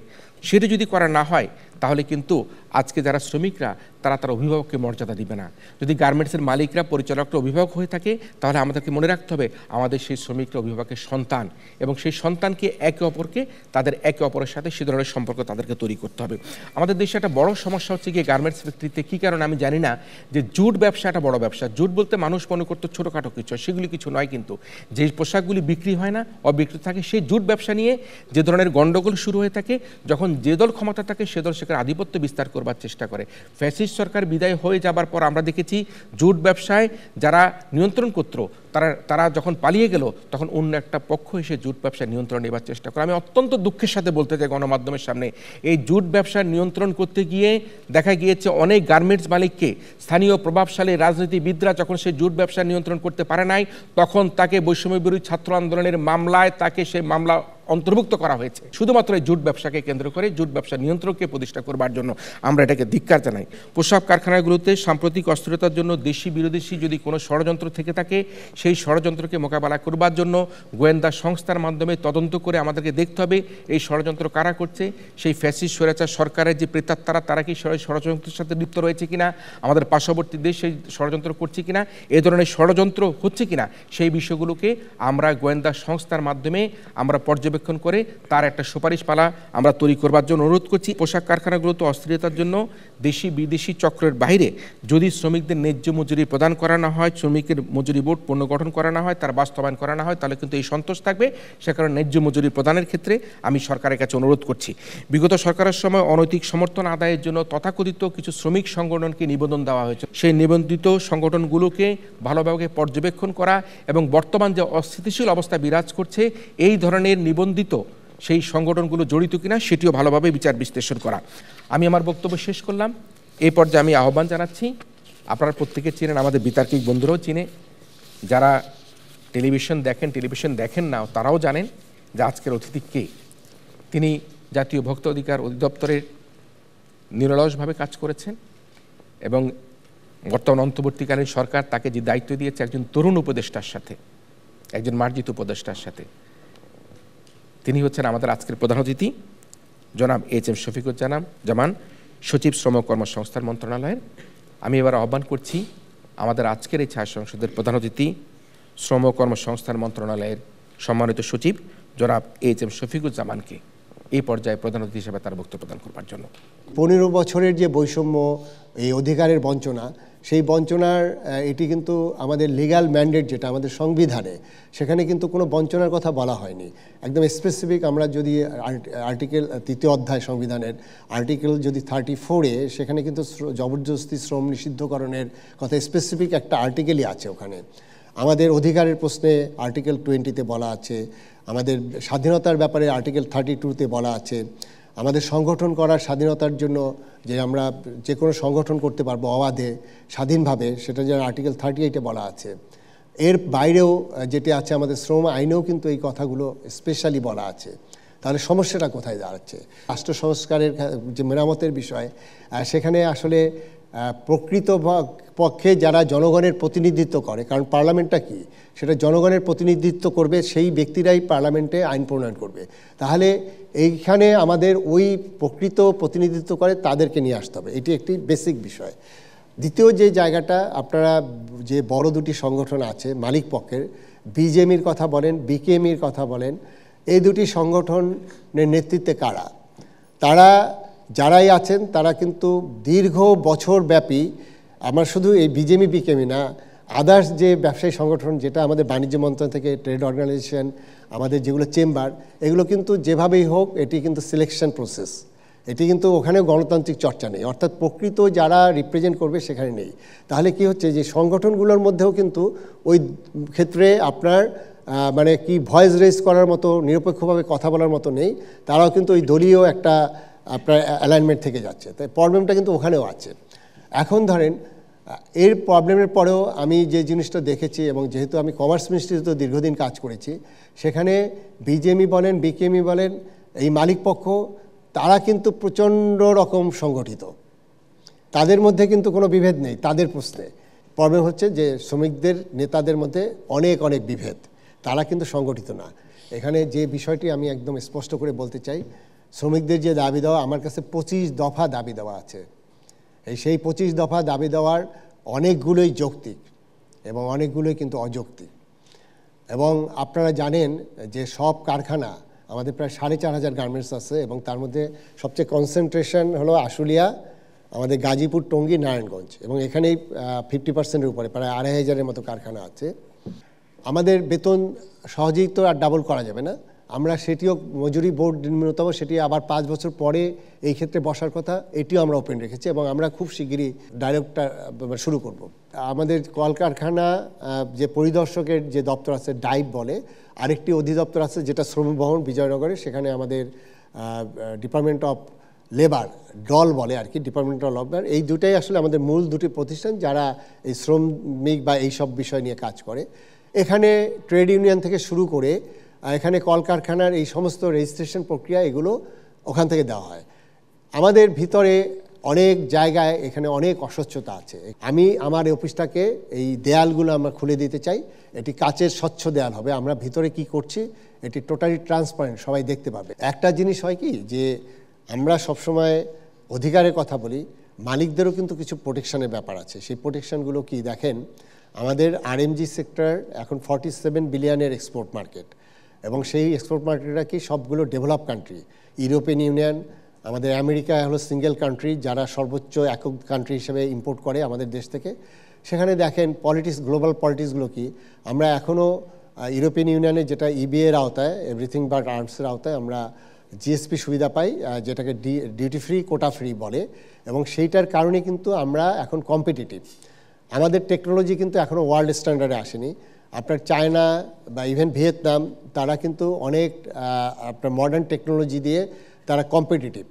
সেটা যদি করা না হয়, তাহলে কিন্তু আজকে যারা শ্রমিকরা তারা তার অভিভাবককে মর্যাদা দিবে না। যদি গার্মেন্টসের মালিকরা পরিচালকরা অভিভাবক হয়ে থাকে, তাহলে আমাদেরকে মনে রাখতে হবে আমাদের সেই শ্রমিকরা অভিভাবকের সন্তান, এবং সেই সন্তানকে একে অপরকে তাদের একে অপরের সাথে সে ধরনের সম্পর্ক তাদেরকে তৈরি করতে হবে। আমাদের দেশে একটা বড় সমস্যা হচ্ছে গিয়ে গার্মেন্টস ফ্যাক্টরিতে, কী কারণে আমি জানি না, যে জুট ব্যবসা একটা বড় ব্যবসা। জুট বলতে মানুষ মনে করতো ছোটোখাটো কিছু, সেগুলি কিছু নয়। কিন্তু যে পোশাকগুলি বিক্রি হয় না, অবিক্রিত থাকে, সেই জুট ব্যবসা নিয়ে যে ধরনের গণ্ডগোল শুরু হয়ে থাকে, যখন যে দল ক্ষমতা থাকে সে দল সেখানে আধিপত্য বিস্তার করবার চেষ্টা করে। ফ্যাসিস্ট সরকার বিদায় হয়ে যাবার পর আমরা দেখেছি জুট ব্যবসায় যারা নিয়ন্ত্রণ করত, তারা যখন পালিয়ে গেল, তখন অন্য একটা পক্ষ এসে জুট ব্যবসায় নিয়ন্ত্রণ নেবার চেষ্টা করে। আমি অত্যন্ত দুঃখের সাথে বলতে চাই গণমাধ্যমের সামনে, এই জুট ব্যবসার নিয়ন্ত্রণ করতে গিয়ে দেখা গিয়েছে অনেক গার্মেন্টস মালিককে স্থানীয় প্রভাবশালী রাজনীতিবিদরা যখন সেই জুট ব্যবসা নিয়ন্ত্রণ করতে পারে নাই, তখন তাকে বৈষম্য বিরোধী ছাত্র আন্দোলনের মামলায় তাকে সেই মামলা অন্তর্ভুক্ত করা হয়েছে, শুধুমাত্র এই জুট ব্যবসাকে কেন্দ্র করে, জুট ব্যবসা নিয়ন্ত্রণকে প্রতিষ্ঠা করবার জন্য। আমরা এটাকে ধিক্কার জানাই। পোশাক কারখানাগুলোতে সাম্প্রতিক অস্থিরতার জন্য দেশি বিরোধী যদি কোনো ষড়যন্ত্র থেকে থাকে, সেই ষড়যন্ত্রকে মোকাবেলা করবার জন্য গোয়েন্দা সংস্থার মাধ্যমে তদন্ত করে আমাদেরকে দেখতে হবে এই ষড়যন্ত্র কারা করছে। সেই ফ্যাসিস্ট স্বৈরাচার সরকারের যে প্রেতাত্মারা, তারা কি ষড়যন্ত্রের সাথে লিপ্ত রয়েছে কিনা, আমাদের পার্শ্ববর্তী দেশ সেই ষড়যন্ত্র করছে কিনা, এ ধরনের ষড়যন্ত্র হচ্ছে কিনা, সেই বিষয়গুলোকে আমরা গোয়েন্দা সংস্থার মাধ্যমে আমরা পর্যবেক্ষণ করে তার একটা সুপারিশপালা আমরা তৈরি করবার জন্য অনুরোধ করছি। পোশাক কারখানাগুলোতে অস্থিরতার জন্য দেশি বিদেশি চক্রের বাইরে যদি শ্রমিকদের ন্যায্য মজুরি প্রদান করা না হয়, শ্রমিকের মজুরি বোর্ড পুনর্গঠন করা না হয়, তার বাস্তবায়ন করা না হয়, তাহলে কিন্তু এই সন্তোষ থাকবে। সে কারণে ন্যায্য মজুরি প্রদানের ক্ষেত্রে আমি সরকারের কাছে অনুরোধ করছি। বিগত সরকারের সময় অনৈতিক সমর্থন আদায়ের জন্য তথাকথিত কিছু শ্রমিক সংগঠনকে নিবন্ধন দেওয়া হয়েছে। সেই নিবন্ধিত সংগঠনগুলোকে ভালোভাবে পর্যবেক্ষণ করা এবং বর্তমান যে অস্থিতিশীল অবস্থা বিরাজ করছে, এই ধরনের নিবন্ধিত সেই সংগঠনগুলো জড়িত কিনা সেটিও ভালোভাবে বিচার বিশ্লেষণ করা। আমি আমার বক্তব্য শেষ করলাম। এই পর্যায়ে আমি আহ্বান জানাচ্ছি, আপনারা প্রত্যেকে চিনেন, আমাদের বিতার্কিক বন্ধুরাও চিনে, যারা টেলিভিশন দেখেন না, তারাও জানেন যে আজকের অতিথি কে। তিনি জাতীয় ভোক্তা অধিকার অধিদপ্তরের নিরলসভাবে কাজ করেছেন এবং বর্তমান অন্তর্বর্তীকালীন সরকার তাকে যে দায়িত্ব দিয়েছে একজন তরুণ উপদেষ্টার সাথে, একজন মার্জিত উপদেষ্টার সাথে। তিনি হচ্ছেন আমাদের আজকের প্রধান অতিথি, জনাব এইচ এম শফিকুজ্জামান, সচিব শ্রম কর্মসংস্থান মন্ত্রণালয়ের। আমি এবার আহ্বান করছি আমাদের আজকের এই ছায়া সংসদের প্রধান অতিথি, শ্রম কর্মসংস্থান মন্ত্রণালয়ের সম্মানিত সচিব জনাব এইচ এম শফিকুজ্জামানকে এই পর্যায়ে প্রধান অতিথি হিসেবে তার বক্তব্য প্রদান করবার জন্য। 15 বছরের যে বৈষম্য, এই অধিকারের বঞ্চনা, সেই বঞ্চনার এটি কিন্তু আমাদের লিগ্যাল ম্যান্ডেট যেটা আমাদের সংবিধানে, সেখানে কিন্তু কোনো বঞ্চনার কথা বলা হয়নি। একদম স্পেসিফিক আমরা যদি আর্টিকেল 3 অধ্যায় সংবিধানের আর্টিকেল যদি 34-এ, সেখানে কিন্তু জবরদস্তি শ্রম নিষিদ্ধকরণের কথা স্পেসিফিক একটা আর্টিকেলই আছে ওখানে। আমাদের অধিকারের প্রশ্নে আর্টিকেল 20-তে বলা আছে, আমাদের স্বাধীনতার ব্যাপারে আর্টিকেল 32-তে বলা আছে, আমাদের সংগঠন করার স্বাধীনতার জন্য যে আমরা যে কোনো সংগঠন করতে পারবো অবাধে স্বাধীনভাবে, সেটা যেন আর্টিকেল 38-এ বলা আছে। এর বাইরেও যেটি আছে আমাদের শ্রম আইনেও কিন্তু এই কথাগুলো স্পেশালি বলা আছে। তাহলে সমস্যাটা কোথায় দাঁড়াচ্ছে? রাষ্ট্র সংস্কারের যে মেরামতের বিষয়, সেখানে আসলে প্রকৃত পক্ষে যারা জনগণের প্রতিনিধিত্ব করে, কারণ পার্লামেন্টটা কি, সেটা জনগণের প্রতিনিধিত্ব করবে, সেই ব্যক্তিরাই পার্লামেন্টে আইন প্রণয়ন করবে। তাহলে এইখানে আমাদের ওই প্রকৃত প্রতিনিধিত্ব করে তাদেরকে নিয়ে আসতে হবে, এটি একটি বেসিক বিষয়। দ্বিতীয় যে জায়গাটা, আপনারা যে বড় দুটি সংগঠন আছে মালিক পক্ষের, বিজেএমইর কথা বলেন, বিকেএমইর কথা বলেন, এই দুটি সংগঠনের নেতৃত্বে কারা? তারা যারাই আছেন তারা কিন্তু দীর্ঘ বছর ব্যাপী, আমরা শুধু এই বিজেএমই বিকেএমই না, আদার্স যে ব্যবসায়ী সংগঠন যেটা আমাদের বাণিজ্য মন্ত্রণালয় থেকে ট্রেড অর্গানাইজেশন, আমাদের যেগুলো চেম্বার, এগুলো কিন্তু যেভাবেই হোক এটি কিন্তু সিলেকশন প্রসেস। এটি কিন্তু ওখানে গণতান্ত্রিক চর্চা নেই, অর্থাৎ প্রকৃত যারা রিপ্রেজেন্ট করবে সেখানে নেই। তাহলে কি হচ্ছে যে সংগঠনগুলোর মধ্যেও কিন্তু ওই ক্ষেত্রে আপনার মানে কি ভয়েস রেজ করার মতো, নিরপেক্ষভাবে কথা বলার মতো নেই, তারাও কিন্তু ওই দলীয় একটা আপনার অ্যালাইনমেন্ট থেকে যাচ্ছে। তাই প্রবলেমটা কিন্তু ওখানেও আছে। এখন ধরেন এর প্রবলেমের পরেও আমি যে জিনিসটা দেখেছি, এবং যেহেতু আমি কমার্স মিনিস্ট্রিতে দীর্ঘদিন কাজ করেছি, সেখানে বিজেএমই বলেন, বিকেএমই বলেন, এই মালিকপক্ষ তারা কিন্তু প্রচণ্ড রকম সংগঠিত, তাদের মধ্যে কিন্তু কোনো বিভেদ নেই। তাদের প্রশ্নে প্রবলেম হচ্ছে যে শ্রমিকদের নেতাদের মধ্যে অনেক অনেক বিভেদ, তারা কিন্তু সংগঠিত না। এখানে যে বিষয়টি আমি একদম স্পষ্ট করে বলতে চাই, শ্রমিকদের যে দাবি দেওয়া, আমার কাছে 25 দফা দাবি দেওয়া আছে। সেই 25 দফা দাবি দেওয়ার অনেকগুলোই যৌক্তিক এবং অনেকগুলোই কিন্তু অযৌক্তিক। এবং আপনারা জানেন যে সব কারখানা, আমাদের প্রায় 4500 গার্মেন্টস আছে, এবং তার মধ্যে সবচেয়ে কনসেন্ট্রেশন হলো আশুলিয়া, আমাদের গাজীপুর, টঙ্গী, নারায়ণগঞ্জ, এবং এখানেই 50%-এর উপরে প্রায় 2500-এর মতো কারখানা আছে। আমাদের বেতন সহজেই তো আর ডাবল করা যাবে না, আমরা সেটিও মজুরি বোর্ড নিম্নতম সেটি আবার 5 বছর পরে এই ক্ষেত্রে বসার কথা, এটিও আমরা ওপেন রেখেছি, এবং আমরা খুব শিগগিরই ডায়লগটা শুরু করব। আমাদের কলকারখানা যে পরিদর্শকের যে দপ্তর আছে, ডাইভ বলে, আরেকটি অধিদপ্তর আছে যেটা শ্রম ভবন বিজয়নগরে, সেখানে আমাদের ডিপার্টমেন্ট অফ লেবার, ডল বলে আর কি, ডিপার্টমেন্ট অফ লেবার। এই দুটাই আসলে আমাদের মূল দুটি প্রতিষ্ঠান যারা এই শ্রমিক বা এইসব বিষয় নিয়ে কাজ করে। এখানে ট্রেড ইউনিয়ন থেকে শুরু করে এখানে কলকারখানার এই সমস্ত রেজিস্ট্রেশন প্রক্রিয়া, এগুলো ওখান থেকে দেওয়া হয়। আমাদের ভিতরে অনেক জায়গায় এখানে অনেক অস্বচ্ছতা আছে। আমি আমার এই অফিসটাকে, এই দেয়ালগুলো আমরা খুলে দিতে চাই, এটি কাচের স্বচ্ছ দেয়াল হবে। আমরা ভিতরে কি করছি এটি টোটালি ট্রান্সপারেন্ট, সবাই দেখতে পাবে। একটা জিনিস হয় কি যে আমরা সবসময় অধিকারের কথা বলি, মালিকদেরও কিন্তু কিছু প্রোটেকশনের ব্যাপার আছে। সেই প্রোটেকশনগুলো কি দেখেন, আমাদের আরএমজি সেক্টর এখন 47 বিলিয়নের এক্সপোর্ট মার্কেট, এবং সেই এক্সপোর্ট মার্কেটটা কি সবগুলো ডেভেলপ কান্ট্রি। ইউরোপিয়ান ইউনিয়ন, আমাদের আমেরিকা হলো সিঙ্গেল কান্ট্রি যারা সর্বোচ্চ একক কান্ট্রি হিসেবে ইম্পোর্ট করে আমাদের দেশ থেকে। সেখানে দেখেন পলিটিক্স, গ্লোবাল পলিটিক্সগুলো কি, আমরা এখনও ইউরোপিয়ান ইউনিয়নে যেটা ইবিএর আওতায়, এভরিথিং বাট আর্মসের আওতায় আমরা জিএসপি সুবিধা পাই, যেটাকে ডিউটি ফ্রি, কোটা ফ্রি বলে, এবং সেইটার কারণে কিন্তু আমরা এখন কম্পিটিটিভ। আমাদের টেকনোলজি কিন্তু এখনও ওয়ার্ল্ড স্ট্যান্ডার্ডে আসেনি। আপনার চায়না বা ইভেন ভিয়েতনাম, তারা কিন্তু অনেক আপনার মডার্ন টেকনোলজি দিয়ে তারা কম্পিটিটিভ,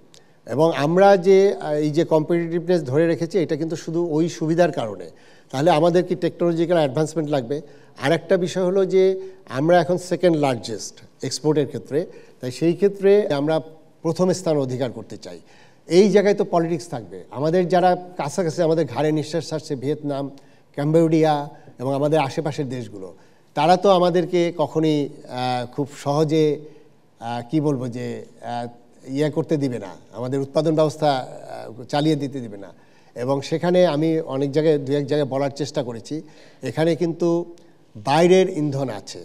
এবং আমরা যে এই যে কম্পিটিটিভনেস ধরে রেখেছি এটা কিন্তু শুধু ওই সুবিধার কারণে। তাহলে আমাদের কি টেকনোলজিক্যাল অ্যাডভান্সমেন্ট লাগবে। আর একটা বিষয় হলো যে আমরা এখন সেকেন্ড লার্জেস্ট এক্সপোর্টের ক্ষেত্রে, তাই সেই ক্ষেত্রে আমরা প্রথম স্থান অধিকার করতে চাই। এই জায়গায় তো পলিটিক্স থাকবে। আমাদের যারা কাছাকাছি, আমাদের ঘাড়ে নিঃশ্বাস ছাড়ছে, ভিয়েতনাম, ক্যাম্বোডিয়া এবং আমাদের আশেপাশের দেশগুলো, তারা তো আমাদেরকে কখনই খুব সহজে কি বলবো যে ইয়ে করতে দিবে না, আমাদের উৎপাদন ব্যবস্থা চালিয়ে দিতে দিবে না। এবং সেখানে আমি অনেক জায়গায়, দু এক জায়গায় বলার চেষ্টা করেছি, এখানে কিন্তু বাইরের ইন্ধন আছে।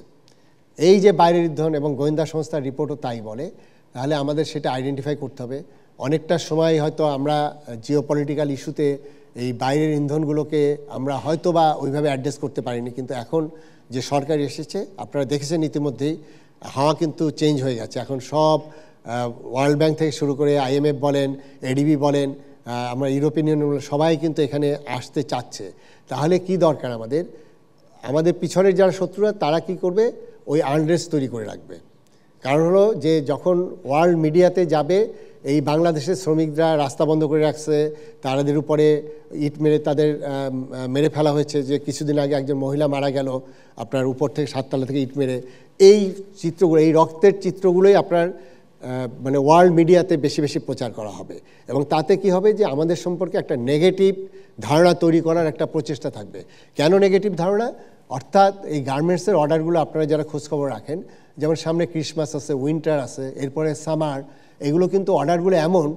এই যে বাইরের ইন্ধন, এবং গোয়েন্দা সংস্থার রিপোর্টও তাই বলে, তাহলে আমাদের সেটা আইডেন্টিফাই করতে হবে। অনেকটা সময় হয়তো আমরা জিওপলিটিক্যাল ইস্যুতে এই বাইরের ইন্ধনগুলোকে আমরা হয়তো বা ওইভাবে অ্যাড্রেস করতে পারিনি, কিন্তু এখন যে সরকার এসেছে আপনারা দেখেছেন ইতিমধ্যেই হাওয়া কিন্তু চেঞ্জ হয়ে গেছে। এখন সব ওয়ার্ল্ড ব্যাংক থেকে শুরু করে IMF বলেন, ADB বলেন, আমরা ইউরোপিয়ান ইউনিয়ন, সবাই কিন্তু এখানে আসতে চাচ্ছে। তাহলে কি দরকার আমাদের, আমাদের পিছনের যারা শত্রুরা তারা কি করবে, ওই আনরেস্ট তৈরি করে রাখবে। কারণ হলো যে যখন ওয়ার্ল্ড মিডিয়াতে যাবে এই বাংলাদেশের শ্রমিকরা রাস্তা বন্ধ করে রাখছে, তাদের উপরে ইট মেরে তাদের মেরে ফেলা হয়েছে, যে কিছুদিন আগে একজন মহিলা মারা গেল আপনার উপর থেকে 7 তলা থেকে ইট মেরে, এই চিত্রগুলো, এই রক্তের চিত্রগুলোই আপনার মানে ওয়ার্ল্ড মিডিয়াতে বেশি বেশি প্রচার করা হবে। এবং তাতে কি হবে যে আমাদের সম্পর্কে একটা নেগেটিভ ধারণা তৈরি করার একটা প্রচেষ্টা থাকবে। কেন নেগেটিভ ধারণা? অর্থাৎ এই গার্মেন্টসের অর্ডারগুলো আপনারা যারা খোঁজখবর রাখেন, যেমন সামনে ক্রিসমাস আছে, উইন্টার আছে, এরপরে সামার, এগুলো কিন্তু অর্ডারগুলো এমন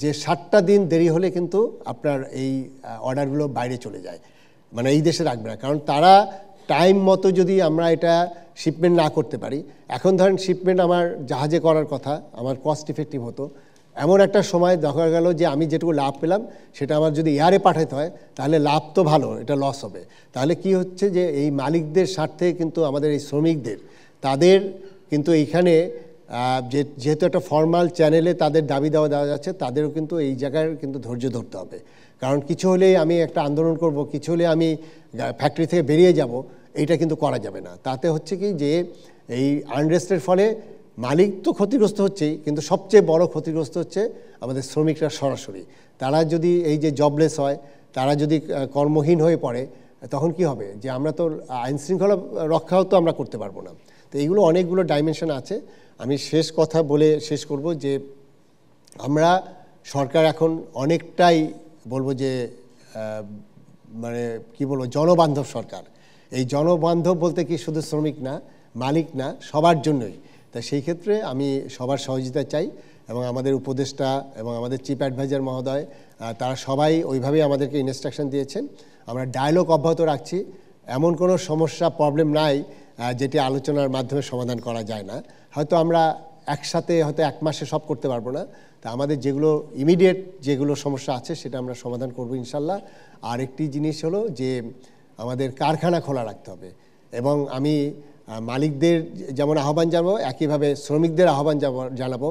যে 7টা দিন দেরি হলে কিন্তু আপনার এই অর্ডারগুলো বাইরে চলে যায়, মানে এই দেশে রাখবে না। কারণ তারা টাইম মতো যদি আমরা এটা শিপমেন্ট না করতে পারি, এখন ধরেন শিপমেন্ট আমার জাহাজে করার কথা, আমার কস্ট ইফেক্টিভ হতো, এমন একটা সময় দেখা গেল যে আমি যেটুকু লাভ পেলাম সেটা আমার যদি এয়ারে পাঠাতে হয় তাহলে লাভ তো ভালো, এটা লস হবে। তাহলে কি হচ্ছে যে এই মালিকদের স্বার্থে কিন্তু আমাদের এই শ্রমিকদের, তাদের কিন্তু এইখানে যেহেতু একটা ফর্মাল চ্যানেলে তাদের দাবি দেওয়া যাচ্ছে, তাদেরও কিন্তু এই জায়গায় কিন্তু ধৈর্য ধরতে হবে। কারণ কিছু হলেই আমি একটা আন্দোলন করব, কিছু হলে আমি ফ্যাক্টরি থেকে বেরিয়ে যাব, এইটা কিন্তু করা যাবে না। তাতে হচ্ছে কি যে এই আনরেস্টের ফলে মালিক তো ক্ষতিগ্রস্ত হচ্ছেই, কিন্তু সবচেয়ে বড় ক্ষতিগ্রস্ত হচ্ছে আমাদের শ্রমিকরা সরাসরি। তারা যদি এই যে জবলেস হয়, তারা যদি কর্মহীন হয়ে পড়ে, তখন কি হবে যে আমরা তো আইনশৃঙ্খলা রক্ষাও তো আমরা করতে পারবো না। তো এইগুলো অনেকগুলো ডাইমেনশন আছে। আমি শেষ কথা বলে শেষ করব যে আমরা সরকার এখন অনেকটাই বলবো যে মানে কি বলবো, জনবান্ধব সরকার। এই জনবান্ধব বলতে কি শুধু শ্রমিক না, মালিক না, সবার জন্যই। তা সেই ক্ষেত্রে আমি সবার সহযোগিতা চাই, এবং আমাদের উপদেষ্টা এবং আমাদের চিফ অ্যাডভাইজার মহোদয় তারা সবাই ওইভাবেই আমাদেরকে ইনস্ট্রাকশন দিয়েছেন। আমরা ডায়ালগ অব্যাহত রাখছি। এমন কোনো সমস্যা প্রবলেম নাই যেটি আলোচনার মাধ্যমে সমাধান করা যায় না। হয়তো আমরা একসাথে হয়তো এক মাসে সব করতে পারবো না, তা আমাদের যেগুলো ইমিডিয়েট যেগুলো সমস্যা আছে সেটা আমরা সমাধান করব ইনশাল্লাহ। আর একটি জিনিস হলো যে আমাদের কারখানা খোলা রাখতে হবে, এবং আমি মালিকদের যেমন আহ্বান জানাবো, একইভাবে শ্রমিকদের আহ্বান জানাবো।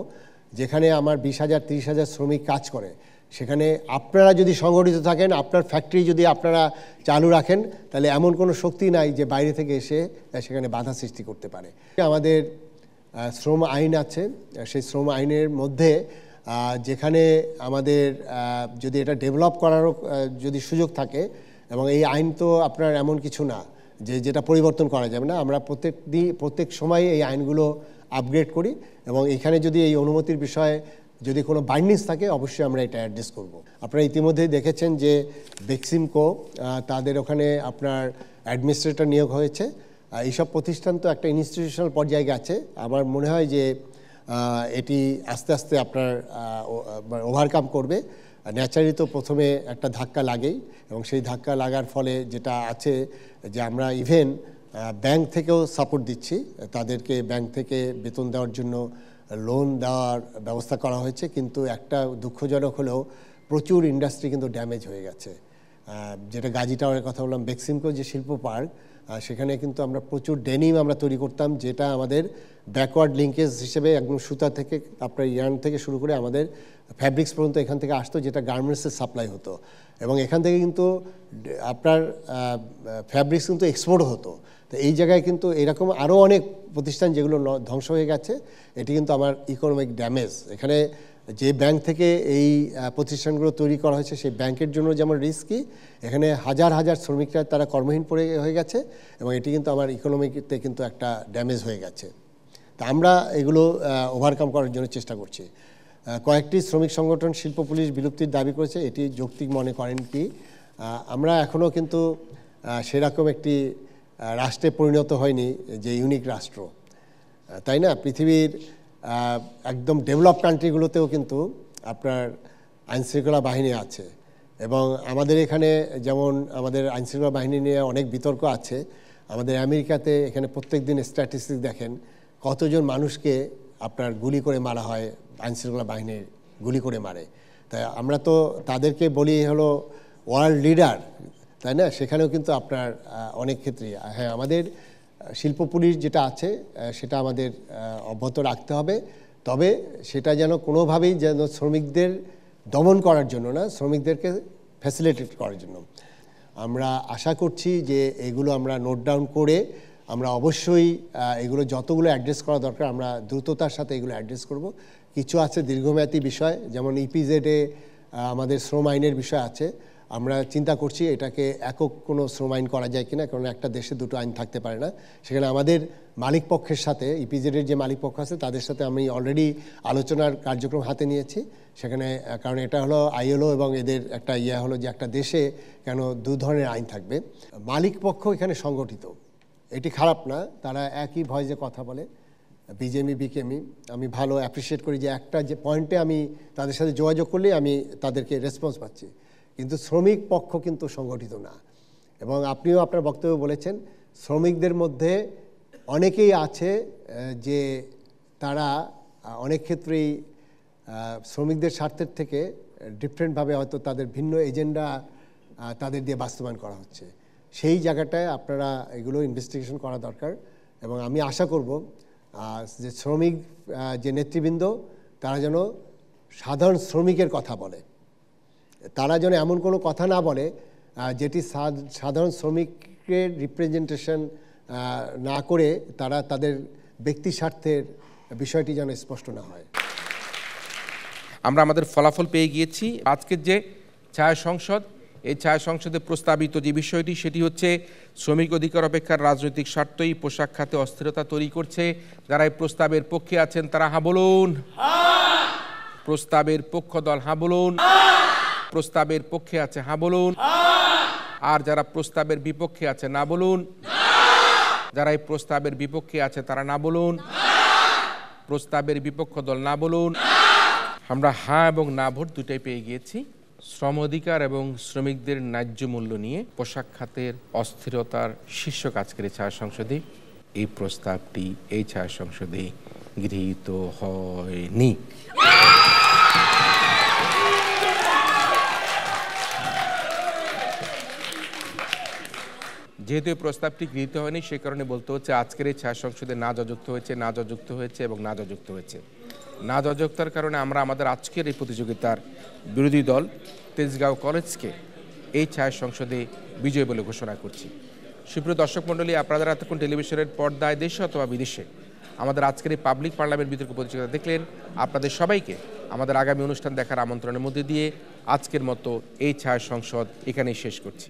যেখানে আমার 20,000 30,000 শ্রমিক কাজ করে, সেখানে আপনারা যদি সংগঠিত থাকেন, আপনার ফ্যাক্টরি যদি আপনারা চালু রাখেন, তাহলে এমন কোনো শক্তি নাই যে বাইরে থেকে এসে সেখানে বাধা সৃষ্টি করতে পারে। আমাদের শ্রম আইন আছে, সেই শ্রম আইনের মধ্যে যেখানে আমাদের যদি এটা ডেভেলপ করারও যদি সুযোগ থাকে, এবং এই আইন তো আপনার এমন কিছু না যে যেটা পরিবর্তন করা যাবে না। আমরা প্রত্যেক সময় এই আইনগুলো আপগ্রেড করি, এবং এখানে যদি এই অনুমতির বিষয়ে যদি কোনো বাইন্ডিংস থাকে, অবশ্যই আমরা এটা অ্যাড্রেস করব। আপনারা ইতিমধ্যেই দেখেছেন যে বেক্সিমকো তাদের ওখানে আপনার অ্যাডমিনিস্ট্রেটর নিয়োগ হয়েছে। এইসব প্রতিষ্ঠান তো একটা ইনস্টিটিউশনাল পর্যায়ে গেছে। আমার মনে হয় যে এটি আস্তে আস্তে আপনার ওভারকাম করবে। ন্যাচারালি তো প্রথমে একটা ধাক্কা লাগেই, এবং সেই ধাক্কা লাগার ফলে যেটা আছে যে আমরা ইভেন ব্যাংক থেকেও সাপোর্ট দিচ্ছি, তাদেরকে ব্যাংক থেকে বেতন দেওয়ার জন্য লোন দেওয়ার ব্যবস্থা করা হয়েছে। কিন্তু একটা দুঃখজনক হলেও প্রচুর ইন্ডাস্ট্রি কিন্তু ড্যামেজ হয়ে গেছে। যেটা গাজী টাওয়ারের কথা বললাম, বেক্সিমকো যে শিল্প পার্ক, সেখানে কিন্তু আমরা প্রচুর ডেনিম আমরা তৈরি করতাম, যেটা আমাদের ব্যাকওয়ার্ড লিঙ্কেজ হিসেবে একদম সুতা থেকে আপনার ইয়ার্ন থেকে শুরু করে আমাদের ফ্যাব্রিক্স পর্যন্ত এখান থেকে আসতো, যেটা গার্মেন্টসের সাপ্লাই হতো, এবং এখান থেকে কিন্তু আপনার ফ্যাব্রিক্স কিন্তু এক্সপোর্ট হতো। তো এই জায়গায় কিন্তু এরকম আরও অনেক প্রতিষ্ঠান যেগুলো ধ্বংস হয়ে গেছে, এটি কিন্তু আমার ইকোনমিক ড্যামেজ। এখানে যে ব্যাংক থেকে এই প্রতিষ্ঠানগুলো তৈরি করা হয়েছে, সেই ব্যাংকের জন্য যেমন রিস্কি, এখানে হাজার হাজার শ্রমিকরা তারা কর্মহীন হয়ে গেছে, এবং এটি কিন্তু আমার ইকোনমিতে কিন্তু একটা ড্যামেজ হয়ে গেছে। তা আমরা এগুলো ওভারকাম করার জন্য চেষ্টা করছি। কয়েকটি শ্রমিক সংগঠন শিল্প পুলিশ বিলুপ্তির দাবি করেছে, এটি যৌক্তিক মনে করেন কি? আমরা এখনও কিন্তু সেরকম একটি রাষ্ট্রে পরিণত হয়নি যে ইউনিক রাষ্ট্র, তাই না? পৃথিবীর একদম ডেভেলপ কান্ট্রিগুলোতেও কিন্তু আপনার আইনশৃঙ্খলা বাহিনী আছে, এবং আমাদের এখানে যেমন আমাদের আইনশৃঙ্খলা বাহিনী নিয়ে অনেক বিতর্ক আছে। আমাদের আমেরিকাতে এখানে প্রত্যেক দিন স্ট্যাটিস্টিক্স দেখেন কতজন মানুষকে আপনার গুলি করে মারা হয়, আইনশৃঙ্খলা বাহিনীর গুলি করে মারে। তাই আমরা তো তাদেরকে বলি হলো ওয়ার্ল্ড লিডার, তাই না? সেখানেও কিন্তু আপনার অনেক ক্ষেত্রেই হ্যাঁ, আমাদের শিল্প পুলিশ যেটা আছে সেটা আমাদের অব্যাহত রাখতে হবে, তবে সেটা যেন কোনোভাবেই যেন শ্রমিকদের দমন করার জন্য না, শ্রমিকদেরকে ফ্যাসিলিটেট করার জন্য। আমরা আশা করছি যে এগুলো আমরা নোট ডাউন করে আমরা অবশ্যই এগুলো যতগুলো অ্যাড্রেস করা দরকার আমরা দ্রুততার সাথে এগুলো অ্যাড্রেস করব। কিছু আছে দীর্ঘমেয়াদী বিষয়, যেমন ইপিজেডে আমাদের শ্রম আইনের বিষয় আছে। আমরা চিন্তা করছি এটাকে একক কোনো শ্রম আইন করা যায় কিনা, কারণ একটা দেশে দুটো আইন থাকতে পারে না। সেখানে আমাদের মালিক পক্ষের সাথে, ইপিজেডের যে মালিক পক্ষ আছে তাদের সাথে আমি অলরেডি আলোচনার কার্যক্রম হাতে নিয়েছি সেখানে, কারণ এটা হলো আইএলও এবং এদের একটা হলো যে একটা দেশে কেন দু ধরনের আইন থাকবে। মালিক পক্ষ এখানে সংগঠিত, এটি খারাপ না, তারা একই ভয়েসে কথা বলে, বিজেএমই বিকেএমই। আমি ভালো অ্যাপ্রিসিয়েট করি যে একটা যে পয়েন্টে আমি তাদের সাথে যোগাযোগ করলেই আমি তাদেরকে রেসপন্স পাচ্ছি, কিন্তু শ্রমিক পক্ষ কিন্তু সংগঠিত না। এবং আপনিও আপনার বক্তব্য বলেছেন শ্রমিকদের মধ্যে অনেকেই আছে যে তারা অনেক ক্ষেত্রেই শ্রমিকদের স্বার্থের থেকে ডিফারেন্টভাবে হয়তো তাদের ভিন্ন এজেন্ডা তাদের দিয়ে বাস্তবায়ন করা হচ্ছে। সেই জায়গাটায় আপনারা এগুলো ইনভেস্টিগেশন করা দরকার, এবং আমি আশা করব যে শ্রমিক যে নেতৃবৃন্দ তারা যেন সাধারণ শ্রমিকের কথা বলে, তারা যেন এমন কোনো কথা না বলে যেটি সাধারণ শ্রমিকের রিপ্রেজেন্টেশন না করে তারা তাদের ব্যক্তি স্বার্থের বিষয়টি যেন স্পষ্ট না হয়। আমরা আমাদের ফলাফল পেয়ে গিয়েছি। আজকের যে ছায়া সংসদ, এই ছায়া সংসদে প্রস্তাবিত যে বিষয়টি সেটি হচ্ছে শ্রমিক অধিকার অপেক্ষার রাজনৈতিক স্বার্থই পোশাক খাতে অস্থিরতা তৈরি করছে। যারা এই প্রস্তাবের পক্ষে আছেন তারা হা বলুন। প্রস্তাবের পক্ষ দল হা বলুন। প্রস্তাবের পক্ষে আছে হা বলুন। আর যারা প্রস্তাবের বিপক্ষে আছে না বলুন। যারা এই প্রস্তাবের বিপক্ষে আছে তারা না বলুন। প্রস্তাবের বিপক্ষ দল না বলুন। আমরা হ্যাঁ এবং না ভোট দুটাই পেয়ে গিয়েছি। শ্রম অধিকার এবং শ্রমিকদের ন্যায্য মূল্য নিয়ে পোশাক খাতের অস্থিরতার শীর্ষক আজকের এই ছায়া সংসদে এই প্রস্তাবটি এই ছায়া সংসদে গৃহীত হয়নি। যেহেতু এই প্রস্তাবটি গৃহীত হয়নি সে কারণে বলতে হচ্ছে আজকের এই ছায়া সংসদে না যুক্ত হয়েছে, না যুক্ত হয়েছে এবং না যুক্ত হয়েছে। না যুক্তার কারণে আমরা আমাদের আজকের এই প্রতিযোগিতার বিরোধী দল তেজগাঁও কলেজকে এই ছায়া সংসদে বিজয় বলে ঘোষণা করছি। সুপ্রিয় দর্শক মণ্ডলী, আপনারা এতক্ষণ টেলিভিশনের পর্দায় দেশে অথবা বিদেশে আমাদের আজকের এই পাবলিক পার্লামেন্ট বিতর্ক প্রতিযোগিতা দেখলেন। আপনাদের সবাইকে আমাদের আগামী অনুষ্ঠান দেখার আমন্ত্রণের মধ্যে দিয়ে আজকের মতো এই ছায়া সংসদ এখানেই শেষ করছি।